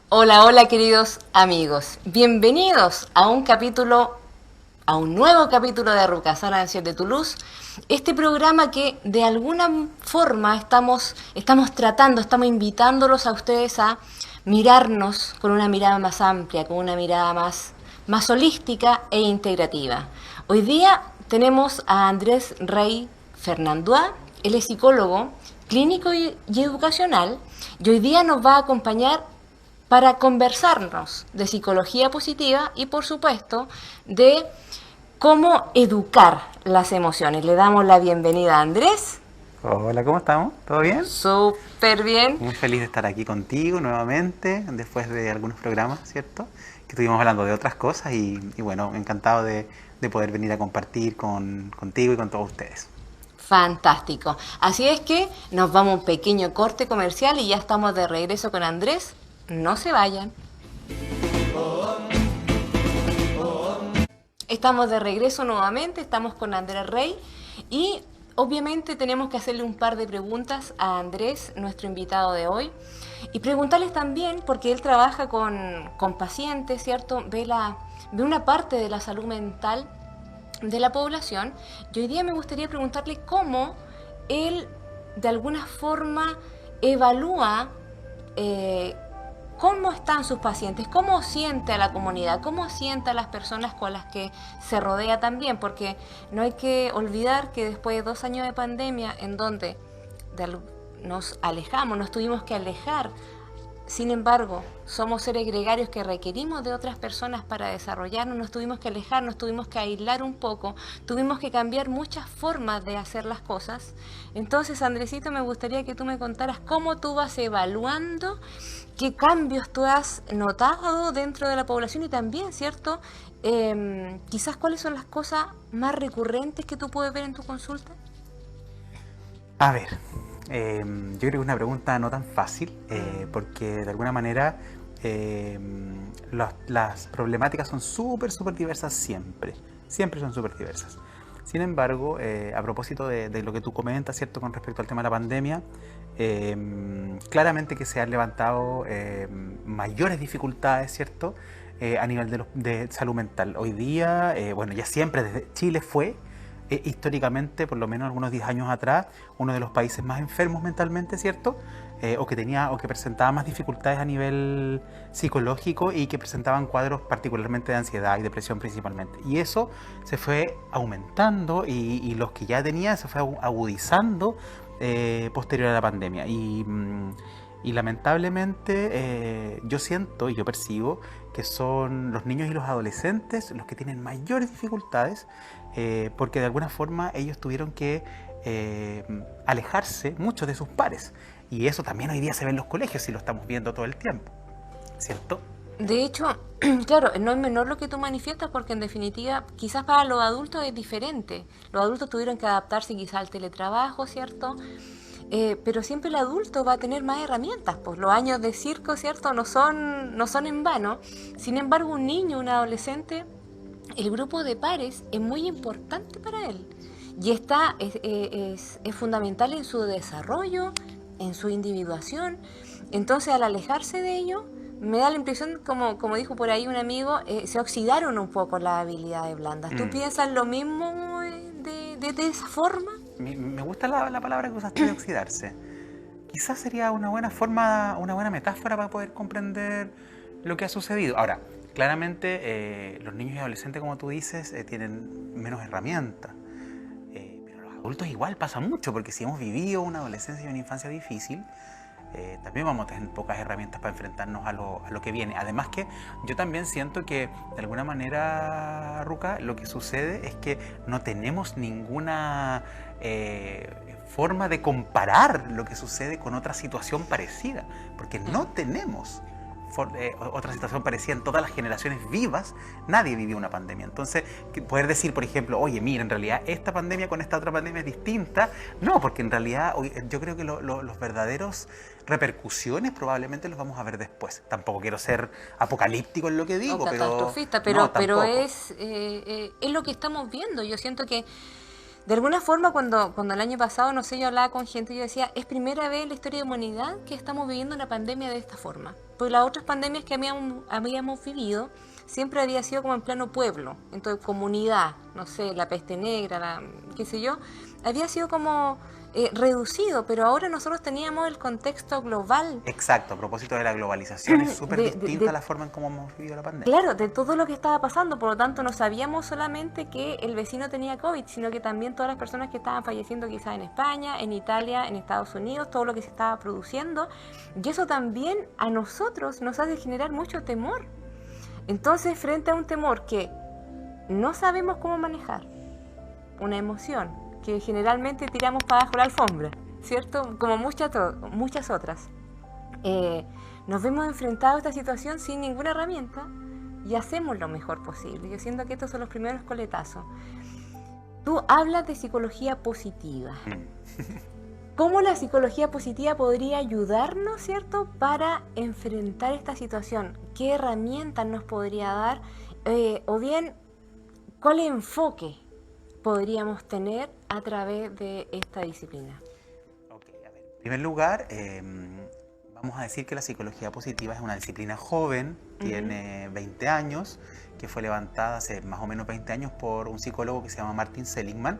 Hola, hola queridos amigos. Bienvenidos a un nuevo capítulo de Rucasana Nación de Toulouse. Este programa que de alguna forma estamos tratando, estamos invitándolos a ustedes a mirarnos con una mirada más amplia, con una mirada más holística e integrativa. Hoy día tenemos a Andrés Rey Fernandois. Él es psicólogo clínico y educacional, y hoy día nos va a acompañar para conversarnos de psicología positiva y, por supuesto, de cómo educar las emociones. Le damos la bienvenida a Andrés. Hola, ¿cómo estamos? ¿Todo bien? Súper bien. Muy feliz de estar aquí contigo nuevamente, después de algunos programas, ¿cierto? Que estuvimos hablando de otras cosas y bueno, encantado de poder venir a compartir contigo y con todos ustedes. Fantástico. Así es que nos vamos a un pequeño corte comercial y ya estamos de regreso con Andrés. No se vayan. Estamos de regreso nuevamente, estamos con Andrés Rey y obviamente tenemos que hacerle un par de preguntas a Andrés, nuestro invitado de hoy, y preguntarles también, porque él trabaja con pacientes, ¿cierto? Ve una parte de la salud mental de la población, y hoy día me gustaría preguntarle cómo él de alguna forma evalúa cómo están sus pacientes, cómo siente a la comunidad, cómo siente a las personas con las que se rodea también, porque no hay que olvidar que después de 2 años de pandemia en donde nos alejamos, nos tuvimos que alejar. Sin embargo, somos seres gregarios que requerimos de otras personas para desarrollarnos, nos tuvimos que alejar, nos tuvimos que aislar un poco, tuvimos que cambiar muchas formas de hacer las cosas. Entonces, Andresito, me gustaría que tú me contaras cómo tú vas evaluando, qué cambios tú has notado dentro de la población y también, ¿cierto? Quizás cuáles son las cosas más recurrentes que tú puedes ver en tu consulta. A ver, yo creo que es una pregunta no tan fácil, porque de alguna manera eh, las problemáticas son súper diversas siempre. Siempre son súper diversas. Sin embargo, a propósito de lo que tú comentas, ¿cierto? Con respecto al tema de la pandemia, claramente que se han levantado mayores dificultades, ¿cierto? A nivel de salud mental. Hoy día, bueno, ya siempre desde Chile fue históricamente, por lo menos algunos 10 años atrás, uno de los países más enfermos mentalmente, ¿cierto? O que presentaba más dificultades a nivel psicológico y que presentaban cuadros particularmente de ansiedad y depresión principalmente. Y eso se fue aumentando y los que ya tenía se fue agudizando posterior a la pandemia. Y lamentablemente yo siento y yo percibo que son los niños y los adolescentes los que tienen mayores dificultades, porque de alguna forma ellos tuvieron que alejarse muchos de sus pares. Y eso también hoy día se ve en los colegios y lo estamos viendo todo el tiempo, ¿cierto? De hecho, claro, no es menor lo que tú manifiestas porque en definitiva quizás para los adultos es diferente. Los adultos tuvieron que adaptarse quizás al teletrabajo, ¿cierto? Pero siempre el adulto va a tener más herramientas, pues los años de circo, ¿cierto? No son en vano. Sin embargo, un niño, un adolescente, el grupo de pares es muy importante para él y es fundamental en su desarrollo, en su individuación. Entonces, al alejarse de ello, me da la impresión, como dijo por ahí un amigo, se oxidaron un poco las habilidades blandas. ¿Tú Mm. piensas lo mismo de esa forma? Me gusta la palabra que usaste de oxidarse. Quizás sería una buena forma, una buena metáfora para poder comprender lo que ha sucedido. Ahora, claramente los niños y adolescentes, como tú dices, tienen menos herramientas. Pero los adultos igual pasa mucho, porque si hemos vivido una adolescencia y una infancia difícil, también vamos a tener pocas herramientas para enfrentarnos a lo que viene. Además que yo también siento que de alguna manera, Ruca, lo que sucede es que no tenemos ninguna forma de comparar lo que sucede con otra situación parecida, porque no tenemos otra situación parecida en todas las generaciones vivas. Nadie vivió una pandemia. Entonces, poder decir, por ejemplo, oye, mira, en realidad esta pandemia con esta otra pandemia es distinta, no, porque en realidad yo creo que los verdaderos repercusiones probablemente los vamos a ver después. Tampoco quiero ser apocalíptico en lo que O digo, pero catastrofista, no, pero tampoco. es lo que estamos viendo. Yo siento que de alguna forma cuando el año pasado, no sé, yo hablaba con gente y yo decía, es primera vez en la historia de la humanidad que estamos viviendo una pandemia de esta forma. Porque las otras pandemias que habíamos vivido siempre había sido como en plano pueblo, entonces comunidad, no sé, la peste negra, qué sé yo, había sido como reducido, pero ahora nosotros teníamos el contexto global. Exacto, a propósito de la globalización, es súper distinta la forma en cómo hemos vivido la pandemia. Claro, de todo lo que estaba pasando, por lo tanto no sabíamos solamente que el vecino tenía COVID, sino que también todas las personas que estaban falleciendo quizás en España, en Italia, en Estados Unidos, todo lo que se estaba produciendo, y eso también a nosotros nos hace generar mucho temor. Entonces, frente a un temor que no sabemos cómo manejar, una emoción que generalmente tiramos para abajo la alfombra, ¿cierto? Como muchas otras. Nos vemos enfrentados a esta situación sin ninguna herramienta y hacemos lo mejor posible. Yo siento que estos son los primeros coletazos. Tú hablas de psicología positiva. ¿Cómo la psicología positiva podría ayudarnos, cierto, para enfrentar esta situación? ¿Qué herramientas nos podría dar? O bien, ¿cuál enfoque podríamos tener a través de esta disciplina? Okay, a ver. En primer lugar, vamos a decir que la psicología positiva es una disciplina joven, tiene 20 años, que fue levantada hace más o menos 20 años por un psicólogo que se llama Martin Seligman.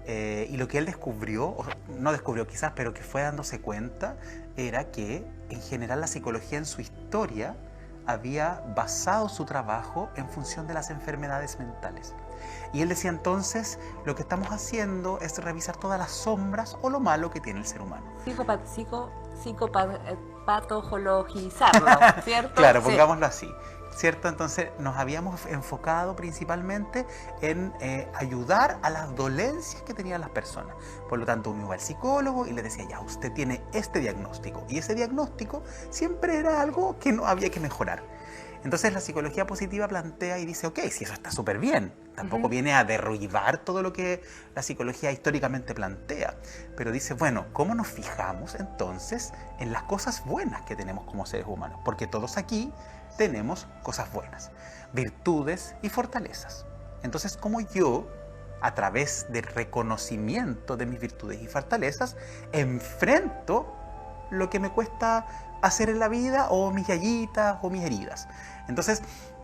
Y lo que él descubrió, o no descubrió quizás, pero que fue dándose cuenta, era que en general la psicología en su historia había basado su trabajo en función de las enfermedades mentales. Y él decía entonces, lo que estamos haciendo es revisar todas las sombras o lo malo que tiene el ser humano. Psicopatologizarlo, ¿cierto? Claro, pongámoslo así, ¿cierto? Entonces nos habíamos enfocado principalmente en ayudar a las dolencias que tenían las personas. Por lo tanto, uno iba al psicólogo y le decía, ya, usted tiene este diagnóstico. Y ese diagnóstico siempre era algo que no había que mejorar. Entonces la psicología positiva plantea y dice, ok, si eso está súper bien, tampoco viene a derribar todo lo que la psicología históricamente plantea, pero dice, bueno, ¿cómo nos fijamos entonces en las cosas buenas que tenemos como seres humanos? Porque todos aquí tenemos cosas buenas, virtudes y fortalezas. Entonces, ¿cómo yo, a través del reconocimiento de mis virtudes y fortalezas, enfrento lo que me cuesta hacer en la vida, o mis yayitas o mis heridas? Entonces,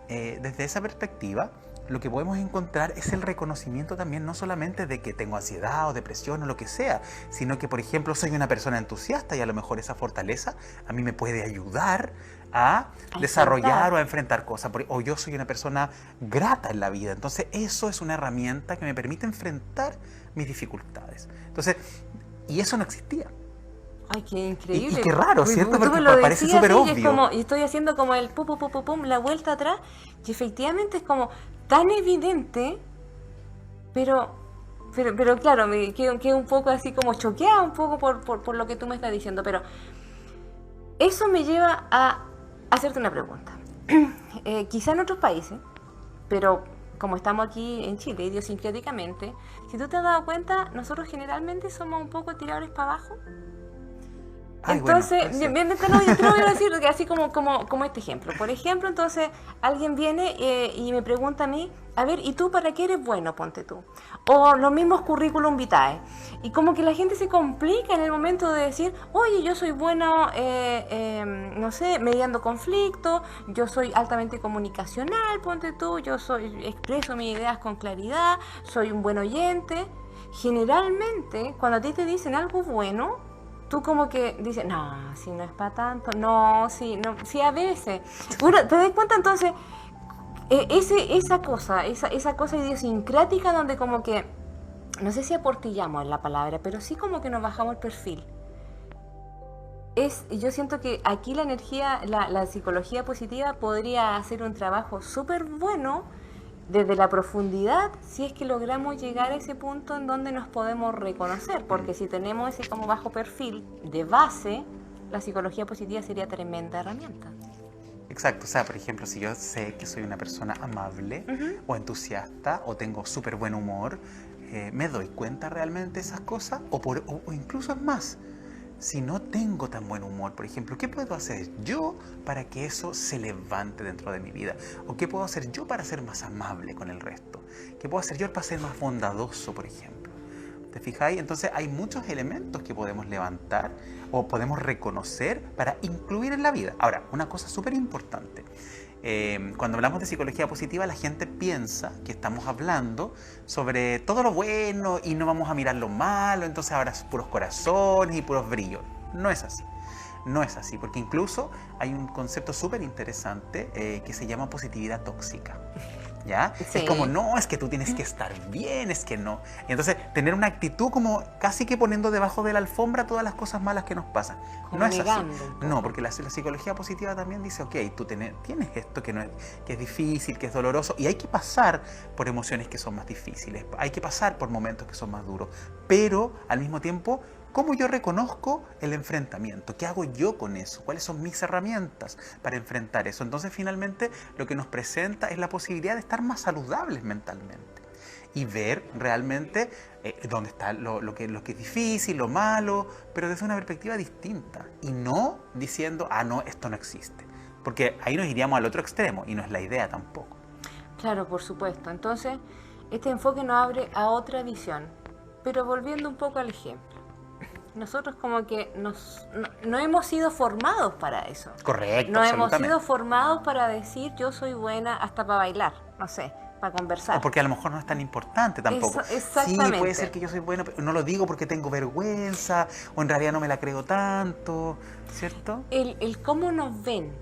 desde esa perspectiva, lo que podemos encontrar es el reconocimiento también, no solamente de que tengo ansiedad o depresión o lo que sea, sino que, por ejemplo, soy una persona entusiasta y a lo mejor esa fortaleza a mí me puede ayudar a desarrollar o a enfrentar cosas, o yo soy una persona grata en la vida. Entonces eso es una herramienta que me permite enfrentar mis dificultades. Entonces, y eso no existía. Ay, qué increíble. Y qué raro, ¿cierto? Porque parece súper obvio. Y estoy haciendo como el pum, pum, pum, pum, la vuelta atrás, y efectivamente es como tan evidente, pero claro, me quedo un poco así como choqueada un poco por lo que tú me estás diciendo, pero eso me lleva a hacerte una pregunta. Quizá en otros países, pero como estamos aquí en Chile, idiosincráticamente, si tú te has dado cuenta, nosotros generalmente somos un poco tiradores para abajo. Ay, entonces, bueno, yo te lo voy a decir así como este ejemplo. Por ejemplo, entonces, alguien viene y me pregunta a mí, a ver, ¿y tú para qué eres bueno? Ponte tú. O los mismos currículum vitae. Y como que la gente se complica en el momento de decir, oye, yo soy bueno, no sé, mediando conflictos, yo soy altamente comunicacional, ponte tú, expreso mis ideas con claridad, soy un buen oyente. Generalmente, cuando a ti te dicen algo bueno, tú como que dices, no, si no es para tanto, no, sí, a veces. Bueno, ¿te das cuenta entonces? Esa cosa idiosincrática donde como que, no sé si aportillamos en la palabra, pero sí como que nos bajamos el perfil. Yo siento que aquí la energía, la psicología positiva podría hacer un trabajo súper bueno desde la profundidad, si es que logramos llegar a ese punto en donde nos podemos reconocer, porque si tenemos ese como bajo perfil de base, la psicología positiva sería tremenda herramienta. Exacto, o sea, por ejemplo, si yo sé que soy una persona amable o entusiasta o tengo súper buen humor, ¿me doy cuenta realmente de esas cosas? O incluso es más, si no tengo tan buen humor, por ejemplo, ¿qué puedo hacer yo para que eso se levante dentro de mi vida? ¿O qué puedo hacer yo para ser más amable con el resto? ¿Qué puedo hacer yo para ser más bondadoso, por ejemplo? ¿Te fijáis? Entonces hay muchos elementos que podemos levantar o podemos reconocer para incluir en la vida. Ahora, una cosa súper importante. Cuando hablamos de psicología positiva, la gente piensa que estamos hablando sobre todo lo bueno y no vamos a mirar lo malo, entonces ahora es puros corazones y puros brillos. No es así. No es así, porque incluso hay un concepto súper interesante que se llama positividad tóxica. ¿Ya? Sí. Es como, no, es que tú tienes que estar bien, es que no. Y entonces, tener una actitud como casi que poniendo debajo de la alfombra todas las cosas malas que nos pasan. Como no es negando así. un poco. No, porque la psicología positiva también dice, ok, tú tienes esto que, no es, que es difícil, que es doloroso, y hay que pasar por emociones que son más difíciles, hay que pasar por momentos que son más duros, pero al mismo tiempo, ¿cómo yo reconozco el enfrentamiento? ¿Qué hago yo con eso? ¿Cuáles son mis herramientas para enfrentar eso? Entonces, finalmente, lo que nos presenta es la posibilidad de estar más saludables mentalmente y ver realmente dónde está lo que es difícil, lo malo, pero desde una perspectiva distinta y no diciendo, no, esto no existe. Porque ahí nos iríamos al otro extremo y no es la idea tampoco. Claro, por supuesto. Entonces, este enfoque nos abre a otra visión. Pero volviendo un poco al ejemplo. Nosotros como que no hemos sido formados para eso. Correcto, No hemos absolutamente. sido formados para decir yo soy buena hasta para bailar, no sé, para conversar. O porque a lo mejor no es tan importante tampoco. Exactamente. Sí, puede ser que yo soy bueno, pero no lo digo porque tengo vergüenza o en realidad no me la creo tanto, ¿cierto? El cómo nos ven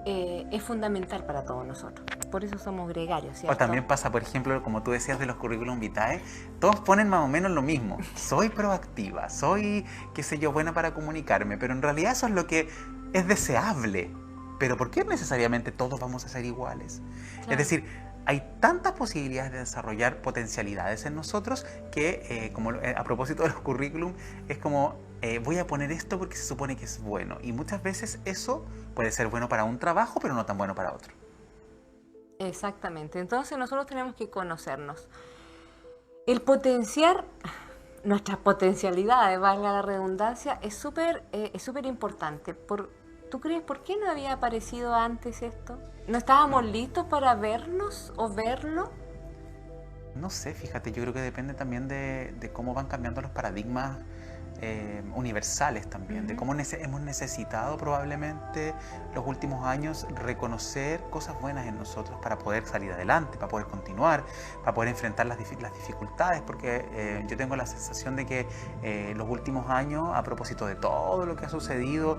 es fundamental para todos nosotros. Por eso somos gregarios, ¿cierto? O también pasa, por ejemplo, como tú decías de los currículum vitae, todos ponen más o menos lo mismo. Soy proactiva, soy, qué sé yo, buena para comunicarme, pero en realidad eso es lo que es deseable. Pero ¿por qué necesariamente todos vamos a ser iguales? Claro. Es decir, hay tantas posibilidades de desarrollar potencialidades en nosotros que, como a propósito de los currículum, es como, voy a poner esto porque se supone que es bueno. Y muchas veces eso puede ser bueno para un trabajo, pero no tan bueno para otro. Exactamente. Entonces nosotros tenemos que conocernos. El potenciar nuestras potencialidades, valga la redundancia, es súper importante. ¿Tú crees por qué no había aparecido antes esto? ¿No estábamos listos para vernos o verlo? No sé, fíjate, yo creo que depende también de cómo van cambiando los paradigmas universales también, de cómo hemos necesitado probablemente los últimos años reconocer cosas buenas en nosotros para poder salir adelante, para poder continuar, para poder enfrentar las dificultades, porque yo tengo la sensación de que los últimos años, a propósito de todo lo que ha sucedido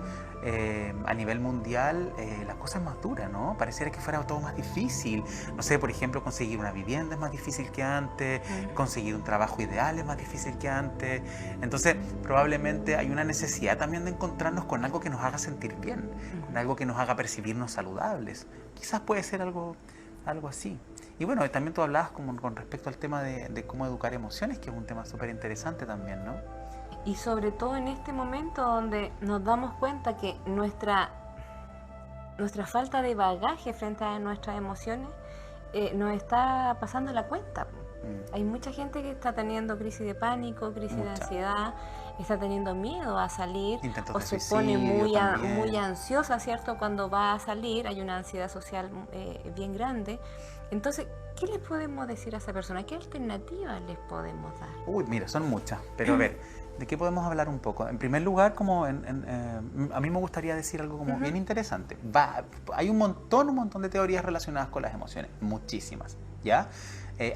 a nivel mundial, las cosas más duras, ¿no? Pareciera que fuera todo más difícil. No sé, por ejemplo, conseguir una vivienda es más difícil que antes, conseguir un trabajo ideal es más difícil que antes. Entonces, probablemente hay una necesidad también de encontrarnos con algo que nos haga sentir bien, con algo que nos haga percibirnos saludables. Quizás puede ser algo así. Y bueno, también tú hablabas con respecto al tema de cómo educar emociones, que es un tema súper interesante también, ¿no? Y sobre todo en este momento donde nos damos cuenta que nuestra falta de bagaje frente a nuestras emociones nos está pasando la cuenta. Hay mucha gente que está teniendo crisis de pánico, crisis de ansiedad, está teniendo miedo a salir Intentos o de se pone suicidio muy ansiosa, ¿cierto? Cuando va a salir, hay una ansiedad social bien grande. Entonces, ¿qué les podemos decir a esa persona? ¿Qué alternativas les podemos dar? Uy, mira, son muchas, pero a ver, ¿de qué podemos hablar un poco? En primer lugar, como a mí me gustaría decir algo como bien interesante. Hay un montón de teorías relacionadas con las emociones, muchísimas, ¿ya?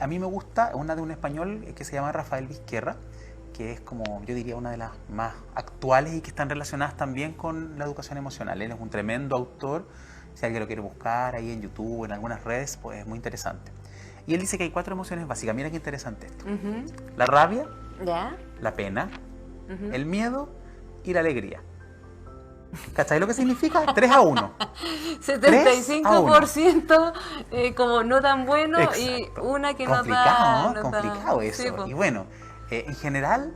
A mí me gusta una de un español que se llama Rafael Vizquerra, que es como, yo diría, una de las más actuales y que están relacionadas también con la educación emocional. Él es un tremendo autor, si alguien lo quiere buscar ahí en YouTube, en algunas redes, pues es muy interesante. Y él dice que hay 4 emociones básicas, mira qué interesante esto. La rabia, ¿Ya? la pena, el miedo y la alegría. ¿Cachai lo que significa? 3-1. 75% como no tan bueno. Exacto. Y una que complicado, no da... complicado eso. Sí, po. Y bueno, en general,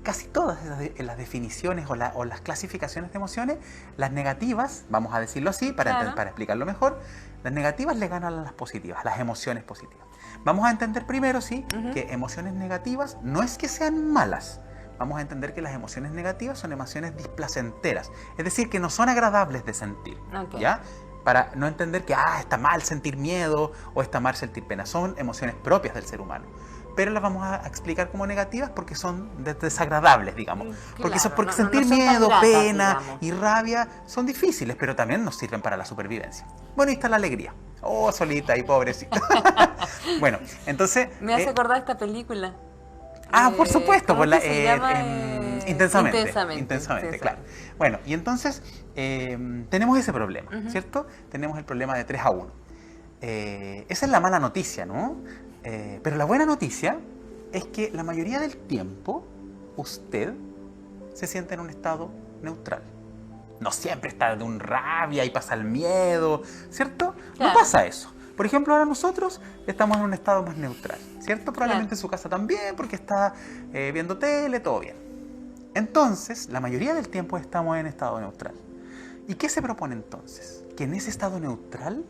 casi todas las definiciones o las clasificaciones de emociones, las negativas, vamos a decirlo así para explicarlo mejor, las negativas le ganan a las positivas, a las emociones positivas. Vamos a entender primero, sí, que emociones negativas no es que sean malas. Vamos a entender que las emociones negativas son emociones displacenteras, es decir, que no son agradables de sentir, ¿ya? Para no entender que está mal sentir miedo o está mal sentir pena, son emociones propias del ser humano. pero las vamos a explicar como negativas porque son desagradables, digamos. Porque, Claro, porque no sentir son tan miedo, gratas, pena digamos. y rabia son difíciles, pero también nos sirven para la supervivencia. Bueno, y está la alegría. Oh, solita y pobrecita. Bueno, entonces... Me hace acordar esta película. por supuesto, ¿cómo por la, que se llama? intensamente, Intensamente. claro. Bueno, y entonces tenemos ese problema, ¿cierto? Tenemos el problema de 3 a 1. Esa es la mala noticia, ¿no? Pero la buena noticia es que la mayoría del tiempo usted se siente en un estado neutral. No siempre está de un rabia y pasa el miedo, ¿cierto? Claro. No pasa eso. Por ejemplo, ahora nosotros estamos en un estado más neutral, ¿cierto? Probablemente Claro. en su casa también, porque está viendo tele, todo bien. Entonces, la mayoría del tiempo estamos en estado neutral. ¿Y qué se propone entonces? Que en ese estado neutral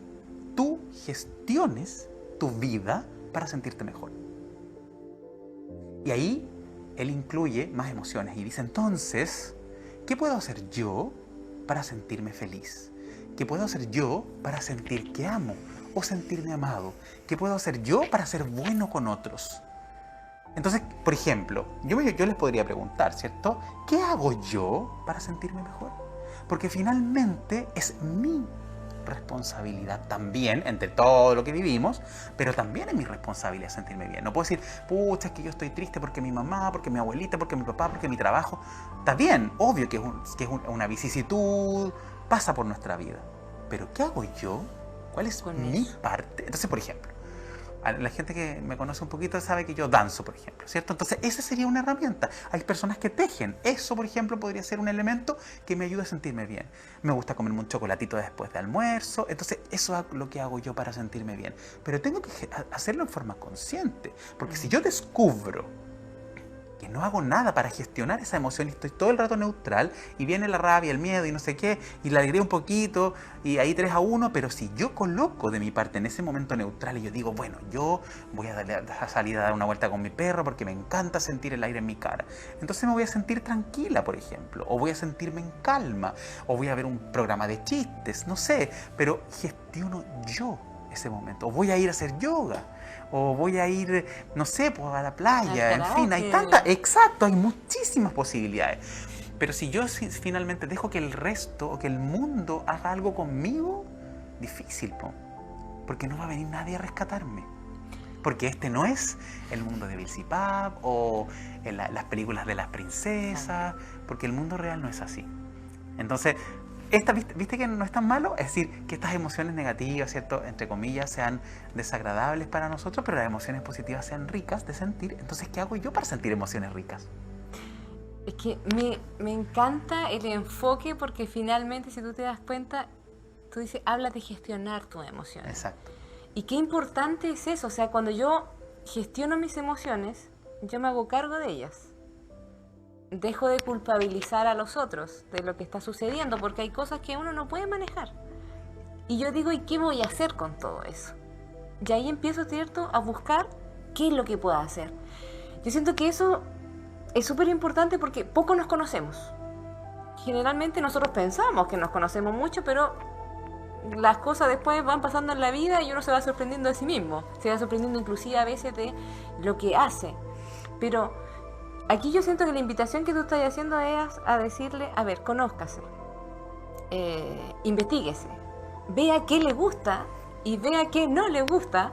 tú gestiones tu vida para sentirte mejor. Y ahí él incluye más emociones y dice, entonces, ¿qué puedo hacer yo para sentirme feliz? ¿Qué puedo hacer yo para sentir que amo o sentirme amado? ¿Qué puedo hacer yo para ser bueno con otros? Entonces, por ejemplo, yo les podría preguntar, ¿cierto? ¿Qué hago yo para sentirme mejor? Porque finalmente es mi responsabilidad también, entre todo lo que vivimos, pero también es mi responsabilidad sentirme bien. No puedo decir, pucha, es que yo estoy triste porque mi mamá, porque mi abuelita, porque mi papá, porque mi trabajo. Está bien, obvio que es una vicisitud, pasa por nuestra vida. Pero ¿qué hago yo? ¿Cuál es mi parte? Entonces, por ejemplo, la gente que me conoce un poquito sabe que yo danzo, por ejemplo, ¿cierto? Entonces, esa sería una herramienta. Hay personas que tejen. Eso, por ejemplo, podría ser un elemento que me ayuda a sentirme bien. Me gusta comerme un chocolatito después de almuerzo. Entonces, eso es lo que hago yo para sentirme bien. Pero tengo que hacerlo en forma consciente. Porque si yo descubro que no hago nada para gestionar esa emoción y estoy todo el rato neutral y viene la rabia, el miedo y no sé qué, y la alegría un poquito y ahí 3 a 1, pero si yo coloco de mi parte en ese momento neutral y yo digo, bueno, yo voy a salir a dar una vuelta con mi perro porque me encanta sentir el aire en mi cara, entonces me voy a sentir tranquila, por ejemplo, o voy a sentirme en calma, o voy a ver un programa de chistes, no sé, pero gestiono yo ese momento, o voy a ir a hacer yoga, o voy a ir, no sé, pues a la playa, en fin, hay tantas, exacto, hay muchísimas posibilidades. Pero si yo finalmente dejo que el resto o que el mundo haga algo conmigo, difícil, porque no va a venir nadie a rescatarme. Porque este no es el mundo de Bill Pap o las películas de las princesas, porque el mundo real no es así. Entonces, ¿viste que no es tan malo? Es decir, que estas emociones negativas, ¿cierto?, entre comillas, sean desagradables para nosotros, pero las emociones positivas sean ricas de sentir. Entonces, ¿qué hago yo para sentir emociones ricas? Es que me encanta el enfoque porque finalmente, si tú te das cuenta, tú dices, hablas de gestionar tus emociones. Exacto. Y qué importante es eso. O sea, cuando yo gestiono mis emociones, yo me hago cargo de ellas. Dejo de culpabilizar a los otros de lo que está sucediendo, porque hay cosas que uno no puede manejar. Y yo digo, ¿y qué voy a hacer con todo eso? Y ahí empiezo, ¿cierto?, a buscar qué es lo que puedo hacer. Yo siento que eso es súper importante porque poco nos conocemos. Generalmente nosotros pensamos que nos conocemos mucho, pero las cosas después van pasando en la vida y uno se va sorprendiendo de sí mismo. Se va sorprendiendo inclusive a veces de lo que hace. Pero aquí yo siento que la invitación que tú estás haciendo es a decirle, a ver, conózcase, investíguese, vea qué le gusta y vea qué no le gusta,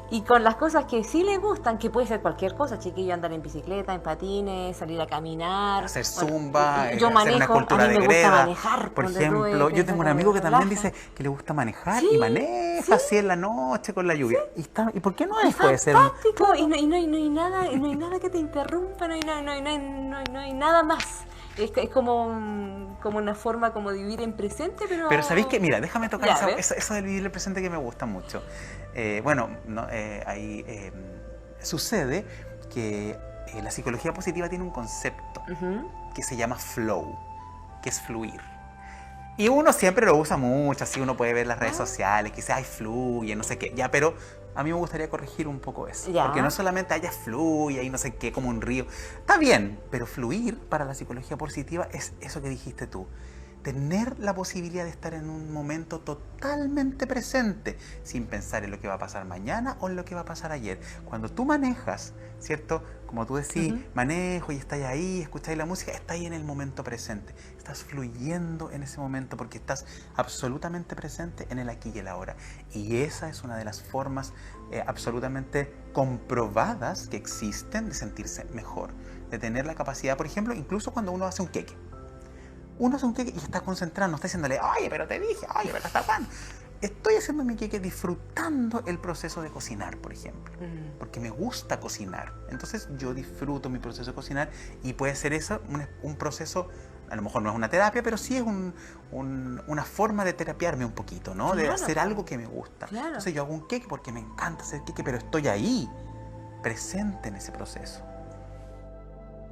y con las cosas que sí le gustan, que puede ser cualquier cosa, chiquillo, andar en bicicleta, en patines, salir a caminar, hacer zumba, yo hacer manejo, una escultura a mí de me gusta greda. manejar, Por ejemplo, yo tengo un amigo que también dice que le gusta manejar y maneja así en la noche con la lluvia. ¿Y por qué no es? Puede ser fantástico, y no hay nada que te interrumpa, no hay nada más. Es como una forma como de vivir en presente, pero... Pero ¿sabéis qué? Mira, déjame tocar Ya, eso del vivir en el presente que me gusta mucho. Ahí sucede que la psicología positiva tiene un concepto que se llama flow, que es fluir. Y uno siempre lo usa mucho, así uno puede ver las redes sociales, que dice, ay, fluye, no sé qué, ya, pero a mí me gustaría corregir un poco eso. Ya. Porque no solamente haya fluye y no sé qué, como un río. Está bien, pero fluir para la psicología positiva es eso que dijiste tú. tener la posibilidad de estar en un momento totalmente presente, sin pensar en lo que va a pasar mañana o en lo que va a pasar ayer. Cuando tú manejas, ¿cierto? Como tú decís, manejo y estás ahí, escucháis la música, estás ahí en el momento presente. Estás fluyendo en ese momento porque estás absolutamente presente en el aquí y el ahora. Y esa es una de las formas absolutamente comprobadas que existen de sentirse mejor, de tener la capacidad, por ejemplo, incluso cuando uno hace un queque. Uno hace un queque y está concentrado, no está diciéndole, oye, pero te dije, oye, pero está pan. Estoy haciendo mi queque disfrutando el proceso de cocinar, por ejemplo, porque me gusta cocinar. Entonces yo disfruto mi proceso de cocinar y puede ser eso un proceso, a lo mejor no es una terapia, pero sí es una forma de terapiarme un poquito, ¿no? Claro, de hacer algo que me gusta. Claro. Entonces yo hago un queque porque me encanta hacer queque, pero estoy ahí, presente en ese proceso.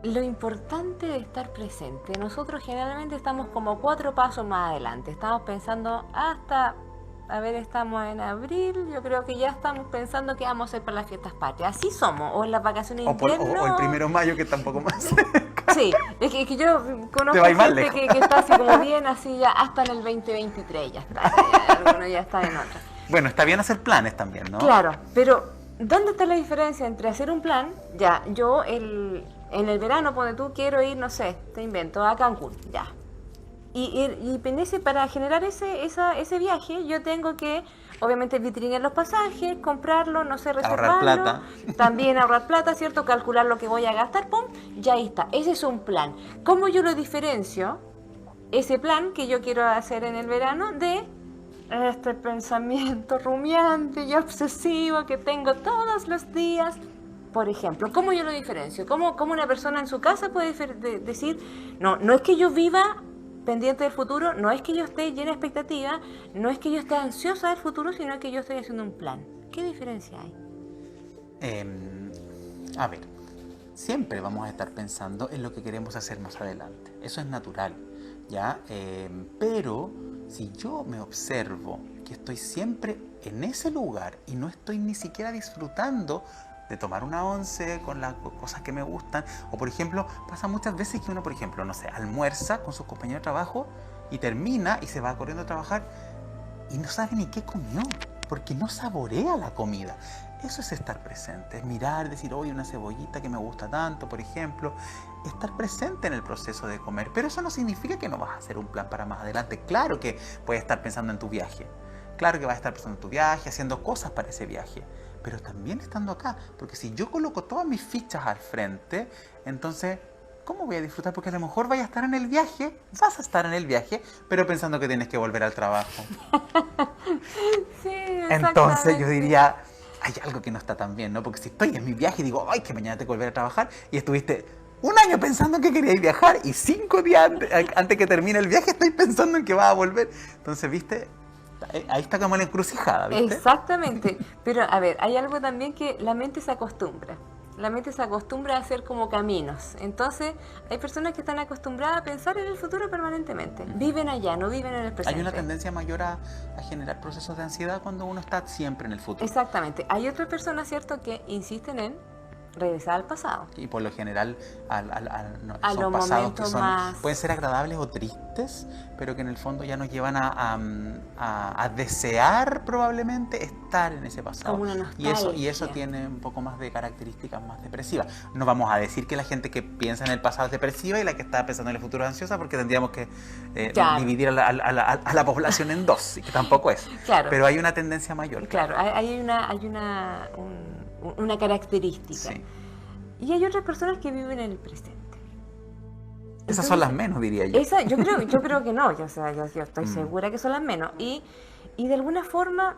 Lo importante de estar presente, nosotros generalmente estamos como 4 pasos más adelante, estamos pensando hasta, a ver, estamos en abril, yo creo que ya estamos pensando qué vamos a hacer para las fiestas patrias, así somos, o en las vacaciones de invierno. O el 1 de mayo, que tampoco más. Sí, es que yo conozco gente que está así como bien, así ya hasta en el 2023 ya está, algunos ya están en otra. Bueno, está bien hacer planes también, ¿no? Claro, pero ¿dónde está la diferencia entre hacer un plan? Ya, yo en el verano, donde tú quiero ir, no sé, te invento, a Cancún, ya. Y para generar ese viaje, yo tengo que, obviamente, vitrinear los pasajes, comprarlo, no sé, reservarlo. Ahorrar plata. También ahorrar plata, ¿cierto? Calcular lo que voy a gastar, pum, ya ahí está. Ese es un plan. ¿Cómo yo lo diferencio, ese plan que yo quiero hacer en el verano, de este pensamiento rumiante y obsesivo que tengo todos los días? Por ejemplo, ¿cómo yo lo diferencio? ¿Cómo una persona en su casa puede decir, no es que yo viva pendiente del futuro, no es que yo esté llena de expectativa, no es que yo esté ansiosa del futuro, sino que yo estoy haciendo un plan? ¿Qué diferencia hay? A ver, siempre vamos a estar pensando en lo que queremos hacer más adelante. Eso es natural, ¿ya? Pero si yo me observo que estoy siempre en ese lugar y no estoy ni siquiera disfrutando de tomar una once con las cosas que me gustan, o por ejemplo, pasa muchas veces que uno, por ejemplo, no sé, almuerza con sus compañeros de trabajo y termina y se va corriendo a trabajar y no sabe ni qué comió, porque no saborea la comida. Eso es estar presente, es mirar, decir, oye, una cebollita que me gusta tanto, por ejemplo, estar presente en el proceso de comer. Pero eso no significa que no vas a hacer un plan para más adelante. Claro que puedes estar pensando en tu viaje, claro que vas a estar pensando en tu viaje, haciendo cosas para ese viaje, pero también estando acá, porque si yo coloco todas mis fichas al frente, entonces, ¿cómo voy a disfrutar? Porque a lo mejor vayas a estar en el viaje, vas a estar en el viaje, pero pensando que tienes que volver al trabajo. Sí, entonces yo diría, hay algo que no está tan bien, ¿no? Porque si estoy en mi viaje y digo, ay, que mañana tengo que volver a trabajar, y estuviste un año pensando que querías viajar, y 5 días antes que termine el viaje estoy pensando en que vas a volver. Entonces, ¿viste? Ahí está como la encrucijada, ¿viste? Exactamente. Pero, a ver, hay algo también que la mente se acostumbra. La mente se acostumbra a hacer como caminos. Entonces, hay personas que están acostumbradas a pensar en el futuro permanentemente. Viven allá, no viven en el presente. Hay una tendencia mayor a generar procesos de ansiedad cuando uno está siempre en el futuro. Exactamente. Hay otras personas, ¿cierto?, que insisten en regresar al pasado. Y por lo general a son los pasados que momentos pueden ser agradables o tristes, pero que en el fondo ya nos llevan a desear probablemente estar en ese pasado. Como una nostalgia. Y eso tiene un poco más de características más depresivas. No vamos a decir que la gente que piensa en el pasado es depresiva y la que está pensando en el futuro es ansiosa, porque tendríamos que dividir a la población en dos, y que tampoco es. Claro. Pero hay una tendencia mayor. Claro, hay una característica. Sí. Y hay otras personas que viven en el presente. Esas son las menos, diría yo. Yo creo que no, yo estoy segura que son las menos. Y de alguna forma,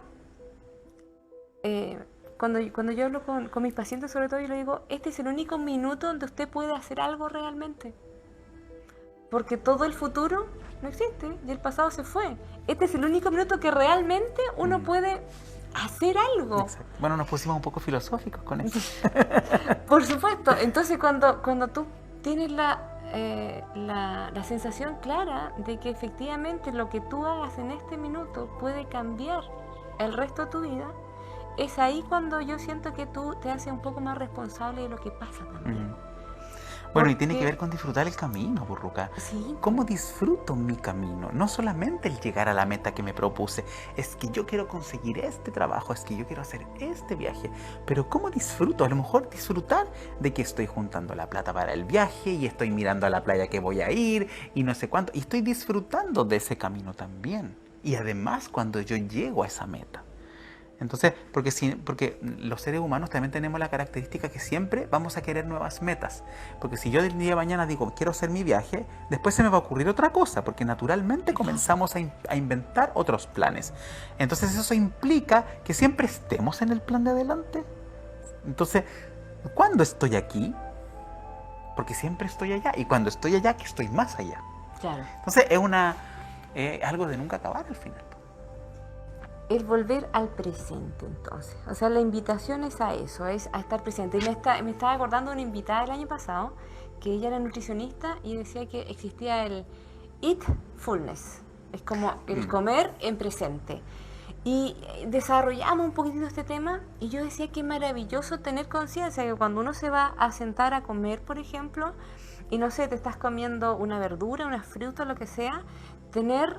cuando yo hablo con mis pacientes, sobre todo, yo les digo, este es el único minuto donde usted puede hacer algo realmente. Porque todo el futuro no existe y el pasado se fue. Este es el único minuto que realmente uno puede hacer algo. Exacto. Bueno, nos pusimos un poco filosóficos con eso. Por supuesto. Entonces, cuando tú tienes la sensación clara de que efectivamente lo que tú hagas en este minuto puede cambiar el resto de tu vida, es ahí cuando yo siento que tú te haces un poco más responsable de lo que pasa también. Bueno, y tiene que ver con disfrutar el camino, Burruca. Sí. ¿Cómo disfruto mi camino? No solamente el llegar a la meta que me propuse, es que yo quiero conseguir este trabajo, es que yo quiero hacer este viaje, pero ¿cómo disfruto? A lo mejor disfrutar de que estoy juntando la plata para el viaje y estoy mirando a la playa que voy a ir y no sé cuánto, y estoy disfrutando de ese camino también. Y además cuando yo llego a esa meta. Entonces, porque los seres humanos también tenemos la característica que siempre vamos a querer nuevas metas. Porque si yo del día de mañana digo, quiero hacer mi viaje, después se me va a ocurrir otra cosa, porque naturalmente comenzamos a inventar otros planes. Entonces eso implica que siempre estemos en el plan de adelante. Entonces, ¿cuándo estoy aquí? Porque siempre estoy allá. Y cuando estoy allá, que estoy más allá. Claro. Entonces es algo de nunca acabar al final. El volver al presente, entonces. O sea, la invitación es a eso, es a estar presente. Y me estaba acordando de una invitada del año pasado, que ella era nutricionista y decía que existía el eatfulness. Es como el comer en presente. Y desarrollamos un poquitito este tema y yo decía que es maravilloso tener conciencia que cuando uno se va a sentar a comer, por ejemplo, y no sé, te estás comiendo una verdura, una fruta, lo que sea, tener